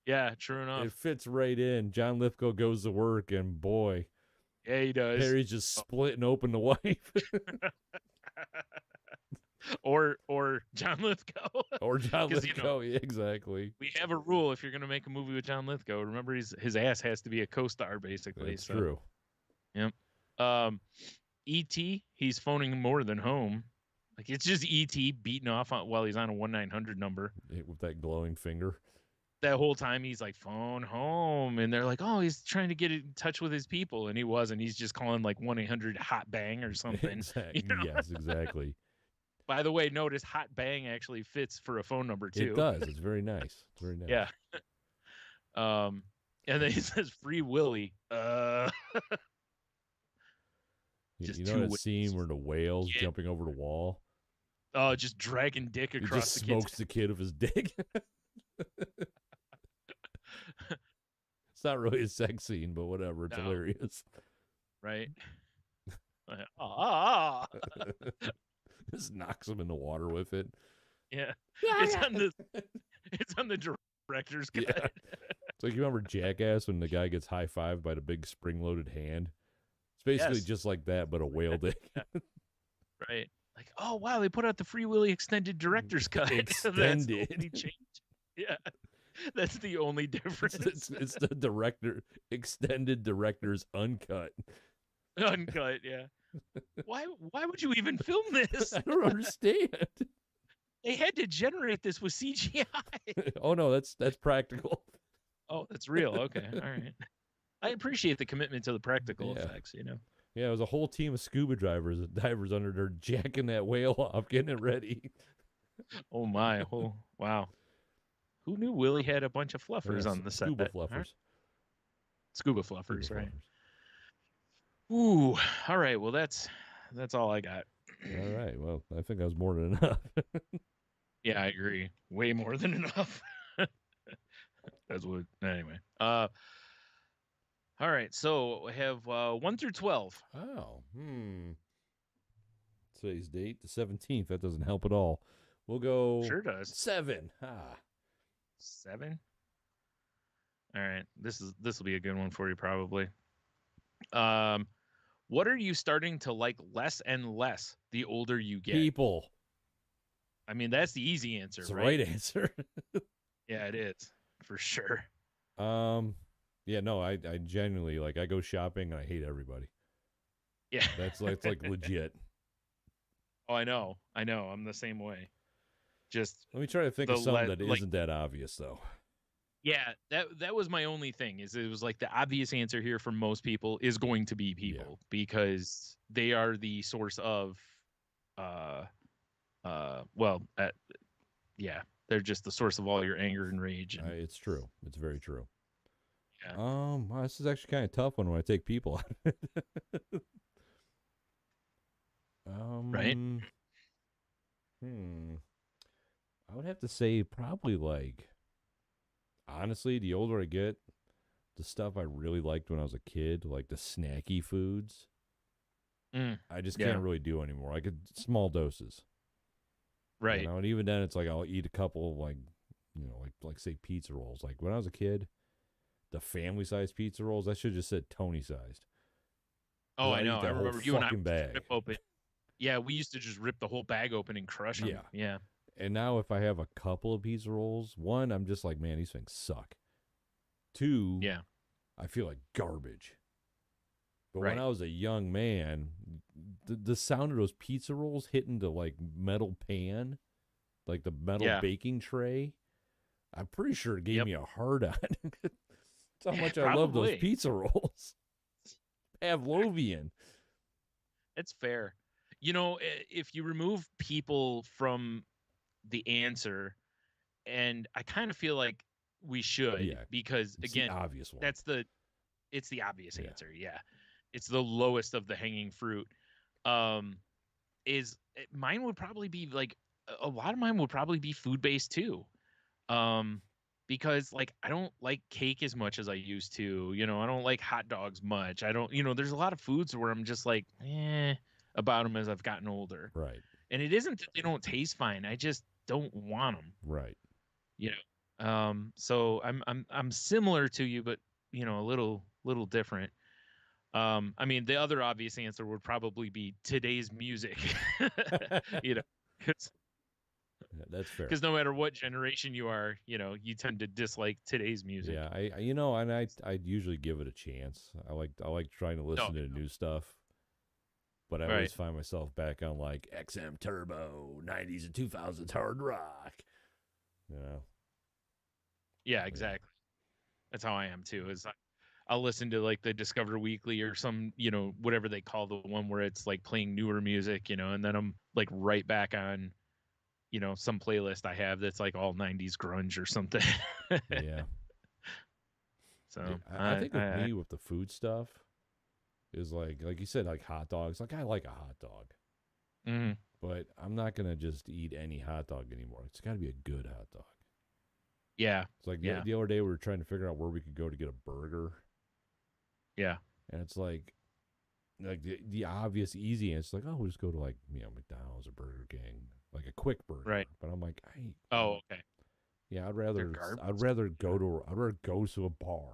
A: Yeah, true enough.
B: It fits right in. John Lithgow goes to work, and boy,
A: yeah, he does.
B: Harry's just splitting open the wife.
A: or John Lithgow.
B: Or John
A: 'Cause,
B: Lithgow, yeah, exactly.
A: we have a rule: if you're going to make a movie with John Lithgow, remember his ass has to be a co-star, basically.
B: That's true.
A: Yep. E.T. He's phoning more than home. Like, it's just E.T. beating off while he's on a 1-900 number
B: With that glowing finger.
A: that whole time. He's like, phone home, and they're like, oh, he's trying to get in touch with his people, and he wasn't. He's just calling like 1-800 hot bang or something.
B: Exactly. Yes, exactly.
A: By the way, notice hot bang actually fits for a phone number too.
B: It does. It's very nice. It's very nice.
A: Yeah. And then he says Free Willy.
B: You know that scene where the whale's jumping over the wall?
A: Oh, just dragging dick across
B: he just smokes the kid of his dick. It's not really a sex scene, but whatever. It's hilarious.
A: Right?
B: Just knocks him in the water with it.
A: Yeah. It's on the director's cut.
B: Yeah. It's like, you remember Jackass when the guy gets high-fived by the big spring-loaded hand? It's basically just like that, but a whale dick.
A: Right. Like, oh, wow, they put out the Free Willy extended director's cut.
B: Extended.
A: That's the only change. Yeah. That's the only difference.
B: It's the extended director's uncut.
A: Uncut, yeah. Why would you even film this?
B: I don't understand.
A: They had to generate this with CGI.
B: Oh no, that's practical.
A: Oh, that's real. Okay, all right. I appreciate the commitment to the practical effects.
B: Yeah, it was a whole team of scuba divers under there jacking that whale off, getting it ready.
A: Oh my! Oh wow! Who knew Willie had a bunch of fluffers on the set?
B: Scuba fluffers.
A: Scuba fluffers, right? Ooh, all right. Well, that's all I got.
B: All right. Well, I think that was more than enough.
A: Yeah, I agree. Way more than enough. That's what. Anyway. All right. So I have 1 through 12.
B: Oh. Today's date, the 17th. That doesn't help at all. We'll go.
A: Sure does.
B: 7.
A: 7. All right. This will be a good one for you, probably. What are you starting to like less and less the older you get?
B: People.
A: I mean, that's the easy answer,
B: it's the
A: right?
B: right answer.
A: Yeah, it is for sure.
B: Yeah, no, I genuinely, like, I go shopping and I hate everybody.
A: Yeah,
B: that's like legit.
A: Oh, I know. I'm the same way. Just
B: let me try to think of something that isn't that obvious, though.
A: Yeah, that was my only thing. Is it was like the obvious answer here for most people is going to be people because they are the source of, they're just the source of all your anger and rage.
B: It's true. It's very true.
A: Yeah.
B: Wow, this is actually kind of tough one when I take people out.
A: Right.
B: I would have to say probably like, honestly, the older I get, the stuff I really liked when I was a kid, like the snacky foods, I just can't really do anymore. I could small doses.
A: Right.
B: You know, and even then it's like I'll eat a couple of like say pizza rolls. Like when I was a kid, the family sized pizza rolls, I should have just said Tony sized.
A: Oh, I know. I remember you and I
B: bag.
A: Rip open. Yeah, we used to just rip the whole bag open and crush them. Yeah.
B: And now if I have a couple of pizza rolls, one, I'm just like, man, these things suck. Two, I feel like garbage. But when I was a young man, the sound of those pizza rolls hitting the like metal pan, like the metal baking tray, I'm pretty sure it gave me a hard on. That's how much I love those pizza rolls. Pavlovian.
A: It's fair. You know, if you remove people from the answer, and I kind of feel like we should, because
B: it's
A: again,
B: the obvious one.
A: It's the obvious answer. Yeah. It's the lowest of the hanging fruit. Mine would probably be like, a lot of mine would probably be food-based too. Because like, I don't like cake as much as I used to, you know, I don't like hot dogs much. I don't, there's a lot of foods where I'm just like, about them as I've gotten older.
B: Right.
A: And it isn't that they don't taste fine. I just don't want them.
B: Right.
A: You know? So I'm similar to you, but a little different. I mean, the other obvious answer would probably be today's music,
B: Yeah, that's fair.
A: Because no matter what generation you are, you tend to dislike today's music.
B: Yeah, and I usually give it a chance. I like trying to
A: No,
B: listen to new stuff, but I
A: right.
B: always find myself back on like XM Turbo, 90s and 2000s hard rock. You know.
A: Yeah,
B: Yeah.
A: exactly. That's how I am too. I'll listen to like the Discover Weekly or some, whatever they call the one where it's like playing newer music, and then I'm like right back on, some playlist I have that's like all 90s grunge or something.
B: Yeah.
A: So
B: I think with me with the food stuff is like you said, like hot dogs. Like I like a hot dog.
A: mhm.
B: But I'm not gonna just eat any hot dog anymore. It's got to be a good hot dog.
A: Yeah.
B: It's like
A: Yeah.
B: the other day we were trying to figure out where we could go to get a burger,
A: Yeah.
B: and it's like the obvious easy answer, like, oh, we'll just go to like McDonald's or Burger King, like a quick burger.
A: Right.
B: But I'm like,
A: Oh, okay.
B: yeah,
A: They're garbage.
B: I'd rather go to a bar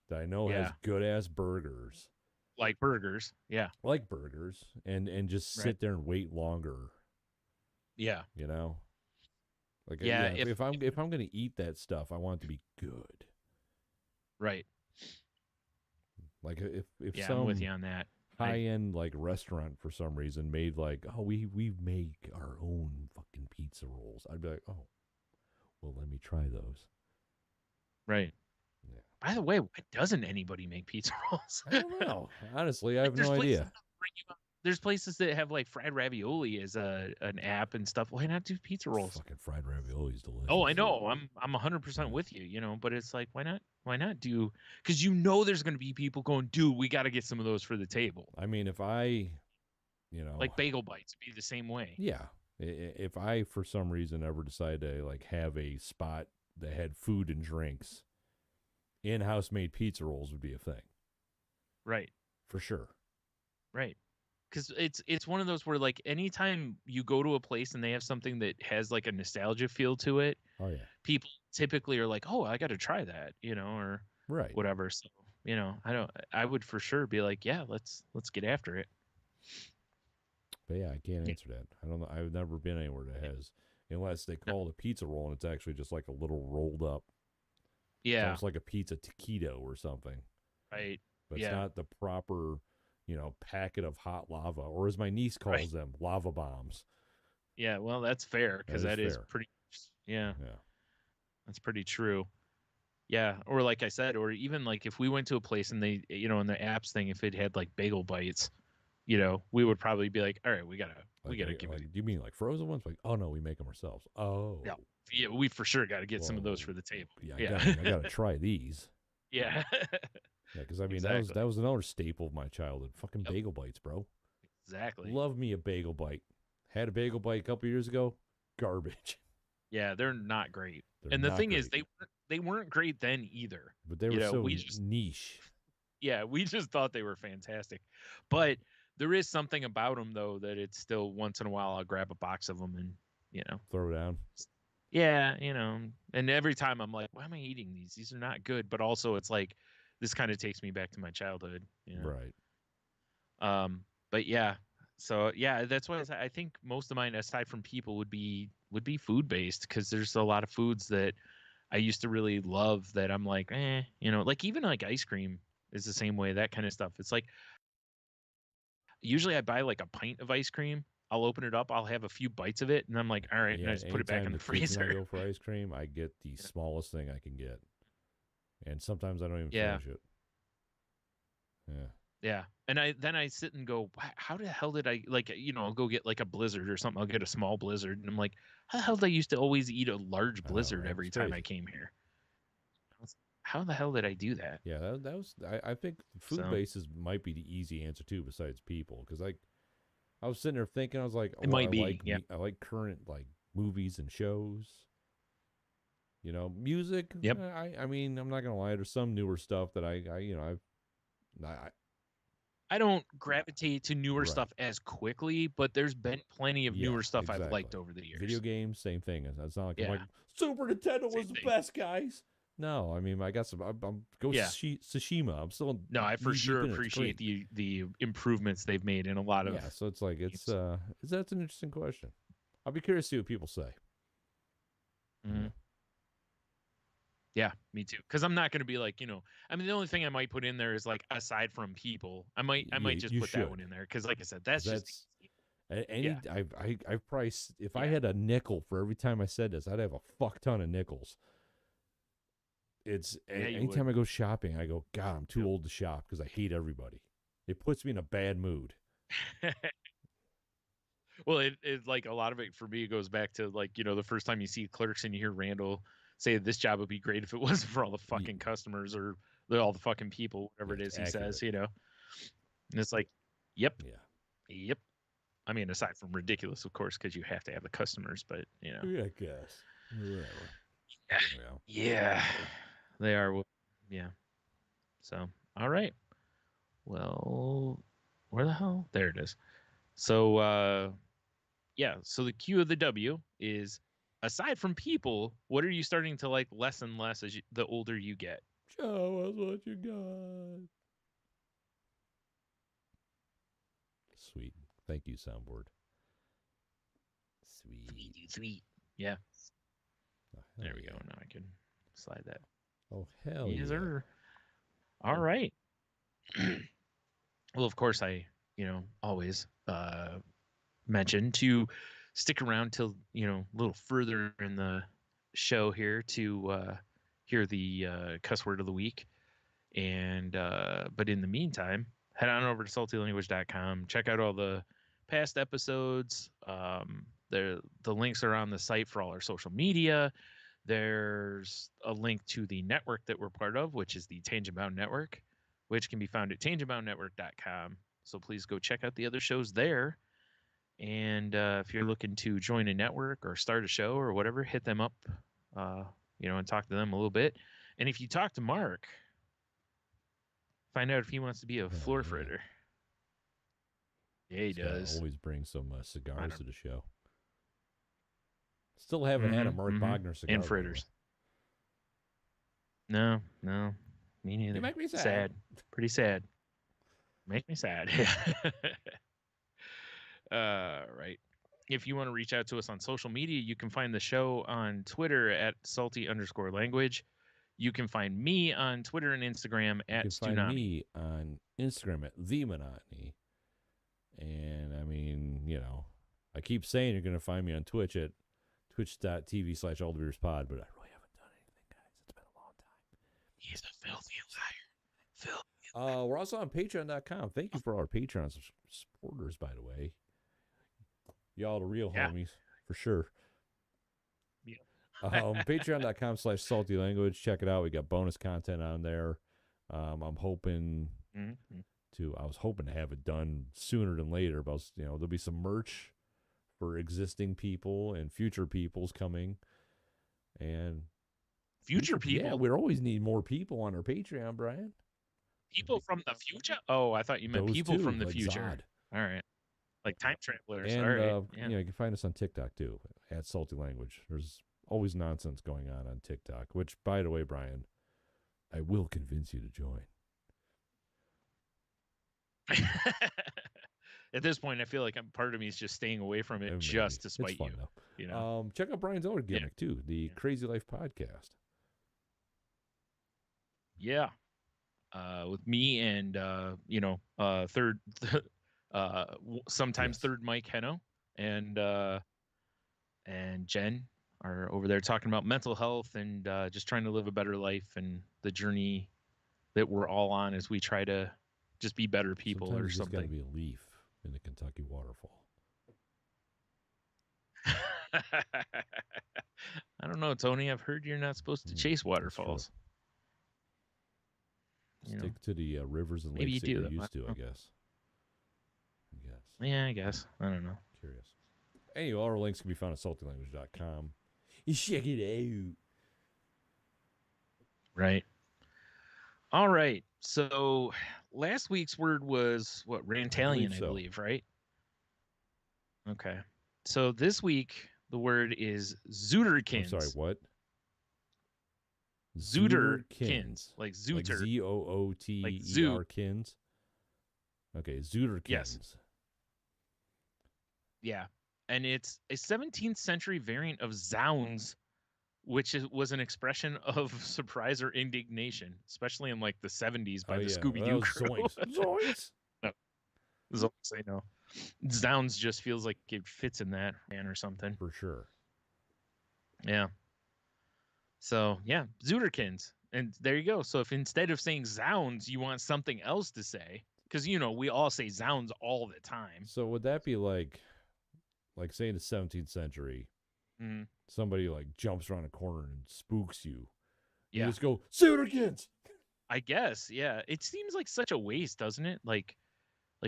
B: that I know has
A: Yeah.
B: good ass burgers,
A: Like burgers. Yeah.
B: like burgers, and just
A: Right.
B: sit there and wait longer.
A: Yeah.
B: You know, like
A: Yeah.
B: if I'm gonna eat that stuff, I want it to be good.
A: Right.
B: Like if
A: Yeah, I'm with
B: some
A: you on that.
B: high end like restaurant for some reason made like, oh, we make our own fucking pizza rolls, I'd be like, oh, well, let me try those.
A: Right.
B: Yeah.
A: By the way, why doesn't anybody make pizza rolls?
B: I don't know. Honestly, I
A: Like,
B: have no idea.
A: There's places that have like fried ravioli as an app and stuff. Why not do pizza rolls?
B: Fucking fried ravioli is delicious.
A: Oh, I know. I'm 100% with you. But it's like, why not? Why not do? Because there's going to be people going, dude, we got to get some of those for the table.
B: I mean, if I,
A: Like bagel bites be the same way.
B: yeah, if I for some reason ever decide to like have a spot that had food and drinks, in-house made pizza rolls would be a thing.
A: Right.
B: For sure.
A: Right. Because it's one of those where like anytime you go to a place and they have something that has like a nostalgia feel to it,
B: oh yeah,
A: people typically are like, oh, I got to try that, or
B: right,
A: whatever. So I would for sure be like, yeah, let's get after it.
B: But yeah, I can't answer that. I don't know. I've never been anywhere that has, unless they call it a pizza roll and it's actually just like a little rolled up.
A: Yeah,
B: it's like a pizza taquito or something.
A: Right.
B: But it's not the proper, packet of hot lava, or as my niece calls them, lava bombs.
A: Yeah, well, that's fair because that is pretty. Yeah, that's pretty true. Yeah, or like I said, or even like if we went to a place and they, in the apps thing, if it had like bagel bites, we would probably be like, all right, we gotta give it.
B: Do you mean like frozen ones? Like, oh no, we make them ourselves. Oh,
A: yeah, we for sure got to get some of those for the table.
B: Yeah, I gotta try these.
A: Yeah.
B: Yeah, because I mean that was another staple of my childhood. Fucking bagel bites, bro.
A: Exactly.
B: Love me a bagel bite. Had a bagel bite a couple years ago. Garbage.
A: Yeah, they're not great. And the thing is, they weren't great then either.
B: But they were so niche.
A: Yeah, we just thought they were fantastic. But there is something about them though that it's still once in a while I'll grab a box of them and
B: throw it down.
A: Yeah, and every time I'm like, why am I eating these? These are not good. But also it's like this kind of takes me back to my childhood.
B: Right.
A: But yeah. So yeah, that's why I think most of mine, aside from people, would be food based because there's a lot of foods that I used to really love that I'm like, like even like ice cream is the same way. That kind of stuff. It's like usually I buy like a pint of ice cream. I'll open it up. I'll have a few bites of it, and I'm like, all right, and I just put it back in the freezer.
B: When I go for ice cream, I get the smallest thing I can get, and sometimes I don't even finish it. Yeah.
A: Yeah, and I sit and go, how the hell did I I'll go get like a Blizzard or something. I'll get a small Blizzard, and I'm like, how the hell did I used to always eat a large Blizzard every time I came here? How the hell did I do that?
B: Yeah, that was. I think food bases might be the easy answer too, besides people, because I was sitting there thinking, I was like,
A: it might be.
B: I like current like movies and shows. Music.
A: Yep.
B: I mean, I'm not gonna lie. There's some newer stuff that
A: I don't gravitate to newer stuff as quickly, but there's been plenty of newer stuff I've liked over the years.
B: Video games, same thing. It's not like I'm like Super Nintendo was the best, guys. No, I mean I got some. I'm Tsushima. I'm still
A: I for sure appreciate the improvements they've made in a lot of.
B: Yeah, so it's like that's an interesting question. I'll be curious to see what people say.
A: Mm-hmm. Yeah, me too. Because I'm not going to be like, I mean, the only thing I might put in there is like, aside from people, I might just put that one in there. Because like I said, that's just
B: any.
A: Yeah.
B: I've probably, if I had a nickel for every time I said this, I'd have a fuck ton of nickels. It's anytime I go shopping, I go, God, I'm too old to shop because I hate everybody. It puts me in a bad mood.
A: Well, it like a lot of it for me, it goes back to like, the first time you see Clerks and you hear Randall say this job would be great if it wasn't for all the fucking customers or all the fucking people, whatever it is he says, And it's like, yep. Yep. I mean, aside from ridiculous, of course, because you have to have the customers, but
B: Yeah, I guess.
A: Yeah. They are. Yeah. So, all right. Well, where the hell? There it is. So, so the Q of the W is, aside from people, what are you starting to like less and less as the older you get?
B: Show us what you got. Sweet. Thank you, soundboard.
A: Sweet. Yeah.
B: Oh,
A: there we go. Now I can slide that.
B: Oh, hell yeah.
A: Sir. All right. Well, of course, I, always mention to stick around till, a little further in the show here to hear the cuss word of the week. And but in the meantime, head on over to saltylanguage.com. Check out all the past episodes. The links are on the site for all our social media. There's a link to the network that we're part of, which is the Tangent Bound Network, which can be found at tangentboundnetwork.com. So please go check out the other shows there. And if you're looking to join a network or start a show or whatever, hit them up, and talk to them a little bit. And if you talk to Mark, find out if he wants to be a floor fritter. Yeah, he does.
B: Always bring some cigars to the show. Still haven't had a Mark Bogner cigar.
A: And fritters. No, me neither.
B: You make me sad.
A: Pretty sad. Make me sad. Right. If you want to reach out to us on social media, you can find the show on Twitter at salty_language. You can find me on Twitter and Instagram at Stunami. You can find me
B: on Instagram at The Monotony. And I mean, I keep saying you're going to find me on Twitch at twitch.tv/allthebeerspod, but I really haven't done anything, guys. It's been a long time.
A: He's a filthy liar.
B: We're also on patreon.com. Thank you for our Patreon supporters, by the way. Y'all the real homies, for sure.
A: Yeah.
B: Patreon.com/saltylanguage. Check it out. We got bonus content on there. I'm hoping I was hoping to have it done sooner than later, but there'll be some merch for existing people and future people's coming. And
A: future people?
B: Yeah, we always need more people on our Patreon, Brian.
A: People from the future? Oh, I thought you meant people from the future.
B: Zod.
A: All right. Like time travelers.
B: And,
A: all right.
B: You can find us on TikTok, too, at Salty Language. There's always nonsense going on TikTok, which, by the way, Brian, I will convince you to join.
A: At this point, I feel like part of me is just staying away from it just to spite
B: fun,
A: you.
B: Though. Check out Brian's other gimmick, too, the Crazy Life podcast.
A: Yeah. With me and, third... sometimes third Mike Heno and Jen are over there talking about mental health and just trying to live a better life and the journey that we're all on as we try to just be better people.
B: Sometimes
A: or something.
B: There's got to be a leaf in the Kentucky waterfall.
A: I don't know, Tony. I've heard you're not supposed to chase waterfalls.
B: Stick to the rivers and lakes that you're used to, I guess.
A: Yeah, I guess. I don't know.
B: Curious. Anyway, all our links can be found at saltylanguage.com. You check it out.
A: Right. All right. So last week's word was what? Rantalian, I believe, right? Okay. So this week the word is Zooterkins.
B: I'm sorry, what?
A: Zooterkins. Like Zooter.
B: Like Zooterkins. Okay, Zooterkins.
A: Yes. Yeah. and it's a 17th century variant of zounds, which was an expression of surprise or indignation, especially in like the 70s by
B: Oh
A: the
B: yeah,
A: Scooby
B: that
A: Doo
B: was
A: crew.
B: zoinks, zoinks.
A: No, zounds, I know. Zounds just feels like it fits in that man or something.
B: For sure.
A: Yeah. So yeah, Zooterkins. And there you go. So if instead of saying zounds, you want something else to say, because we all say zounds all the time.
B: So would that be like say in the 17th century, somebody like jumps around a corner and spooks you? You just go, Zooterkins!
A: I guess, yeah. It seems like such a waste, doesn't it? Like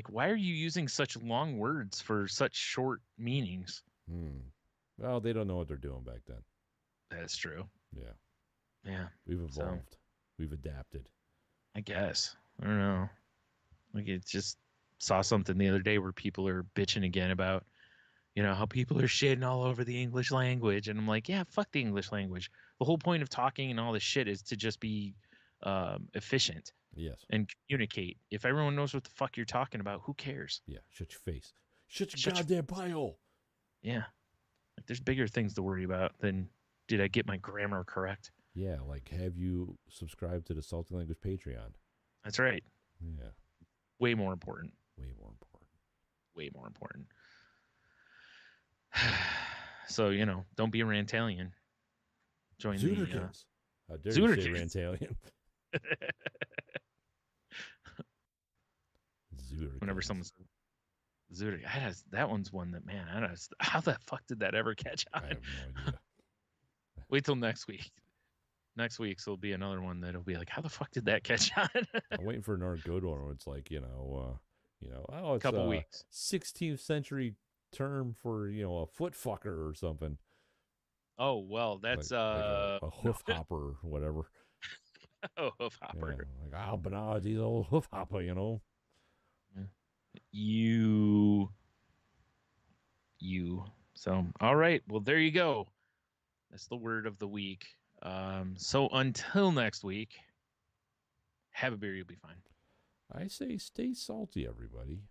A: why are you using such long words for such short meanings?
B: Well, they don't know what they're doing back then.
A: That's true.
B: Yeah.
A: Yeah.
B: We've evolved. We've adapted.
A: I guess. I don't know. Like, it just saw something the other day where people are bitching again about, how people are shitting all over the English language. And I'm like, yeah, fuck the English language. The whole point of talking and all this shit is to just be efficient.
B: Yes.
A: And communicate. If everyone knows what the fuck you're talking about, who cares?
B: Yeah. Shut your face. Shut your goddamn pie hole.
A: Yeah. Like, there's bigger things to worry about than, did I get my grammar correct?
B: Yeah. Like, have you subscribed to the Salty Language Patreon?
A: That's right.
B: Yeah.
A: Way more important.
B: Way more important.
A: Way more important. So, don't be a Rantalian. Join
B: Zooterkins. How dare you say Rantalian? Zooterkins.
A: Whenever someone says Zooterkins, that one's one that, man, how the fuck did that ever catch on?
B: I have no idea.
A: Wait till next week. Next week, so it'll be another one that'll be like, how the fuck did that catch on?
B: I'm waiting for another good one where it's like, oh, it's
A: couple weeks.
B: 16th century term for, a foot fucker or something.
A: Oh, well, that's
B: like a hoof hopper or whatever.
A: Oh, hoof hopper.
B: Yeah, like, but he's old hoof hopper,
A: You. So, all right. Well, there you go. That's the word of the week. So until next week, have a beer, you'll be fine.
B: I say stay salty, everybody.